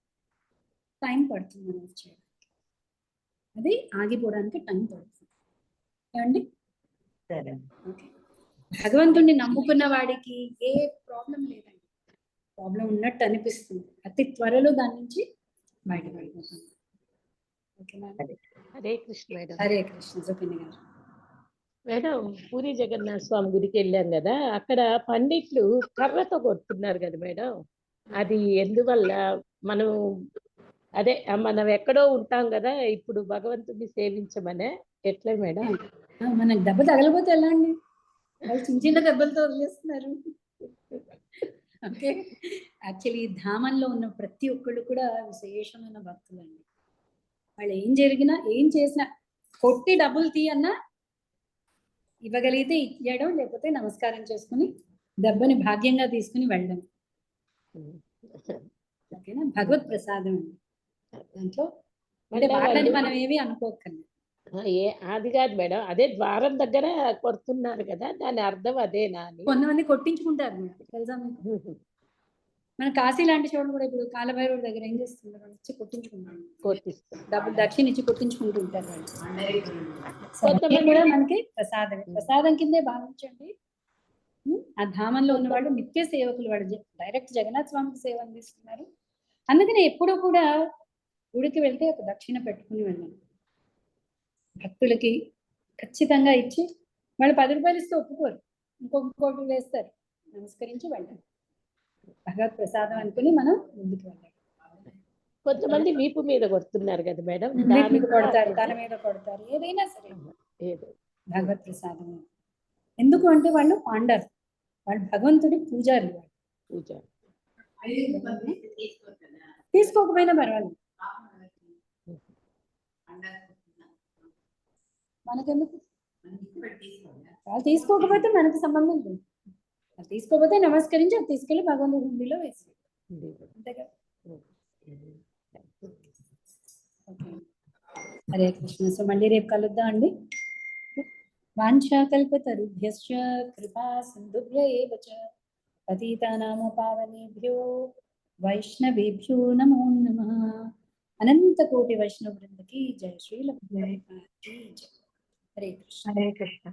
టైం పడుతుంది మనం ఆఫ్ చేయడానికి. అది ఆగిపోవడానికి టైం పడుతుంది. ఏమండి? ఓకే. భగవంతుడిని నమ్ముకున్న వాడికి ఏ ప్రాబ్లం లేదండి. ప్రాబ్లం ఉన్నట్టు అనిపిస్తుంది, అతి త్వరలో దాని నుంచి బయటపడిపోతుంది. ఓకేనా? హరే కృష్ణ మేడం. హరే కృష్ణ. సుకన్య గారు, మేడం పూరి జగన్నాథ స్వామి గుడికి వెళ్ళాం కదా, అక్కడ పండిట్లు కర్రతో కొడుతున్నారు కదా మేడం, అది ఎందువల్ల? మనం అదే మనం ఎక్కడో ఉంటాం కదా, ఇప్పుడు భగవంతుడిని సేవించమనే ఎట్లా మేడం? మనకు దెబ్బ తగలబోతే ఎలా అండి? వాళ్ళు చిన్న చిన్న దెబ్బలతో వదిలేస్తున్నారు. ఓకే. యాక్చువల్లీ ధామంలో ఉన్న ప్రతి ఒక్కళ్ళు కూడా విశేషమైన భక్తులండి. వాళ్ళు ఏం జరిగినా ఏం చేసినా కొట్టి డబ్బులు తీయన్నా ఇవ్వగలిగితే ఇవ్వడం, లేకపోతే నమస్కారం చేసుకుని దెబ్బని భాగ్యంగా తీసుకుని వెళ్ళడం. ఓకేనా? భగవత్ ప్రసాదం అండి దాంట్లో. అంటే వాళ్ళని మనం ఏవి అనుకోకర్లేదు. అది కాదు మేడం, అదే ద్వారం దగ్గర కొడుతున్నారు కదా, దాని అర్థం అదేనా అని. కొంతమంది కొట్టించుకుంటారు మేడం, తెలుసా మీకు? మన కాశీ లాంటి చోట్ల కూడా ఇప్పుడు కాలభైరవుడి దగ్గర ఏం చేస్తున్నారు? వచ్చి కొట్టించుకుంటారు, డబ్బులు దక్షిణ ఇచ్చి కొట్టించుకుంటూ ఉంటారు వాళ్ళు. కూడా మనకి ప్రసాదమే, ప్రసాదం కిందే భావించండి. ఆ ధామంలో ఉన్న వాళ్ళు నిత్య సేవకులు, వాళ్ళు డైరెక్ట్ జగన్నాథ స్వామికి సేవ అందిస్తున్నారు. అందుకని ఎప్పుడూ కూడా గుడికి వెళ్తే ఒక దక్షిణ పెట్టుకుని వెళ్ళండి. భక్తులకి ఖచ్చితంగా ఇచ్చి, వాళ్ళు 10 రూపాయలు ఇస్తే ఒప్పుకోరు, ఇంకొకటి వేస్తారు, నమస్కరించి వెళ్ళండి. భగవత్ ప్రసాదం అనుకుని మనం ముందుకు వెళ్ళాలి. కొంతమంది వీపు మీద కొడుతున్నారు కదా మేడం, కొడతారు, తల మీద కొడతారు, ఏదైనా సరే భగవత్ ప్రసాదం. ఎందుకు అంటే వాళ్ళు పాండర్, వాళ్ళు భగవంతుడి పూజారి. తీసుకోకపోయినా పర్వాలేదు, మనకెందుకు? వాళ్ళు తీసుకోకపోతే మనకు సంబంధం లేదు. అది తీసుకోకపోతే నమస్కరించి అది తీసుకెళ్ళి భగవంతుడి హుండీలో వేసి అంతే కదా. హరే కృష్ణ. సో మళ్ళీ రేపు కలుద్దాం అండి. వాంఛాకల్పతరుభ్యశ్చ కృపా సింధుభ్య ఏవ చ పతితానాం పావనేభ్యో వైష్ణవేభ్యో నమో నమః. అనంత కోటి వైష్ణవ వృందకి జయ. శ్రీల జయ. హరే కృష్ణ. హరే కృష్ణ.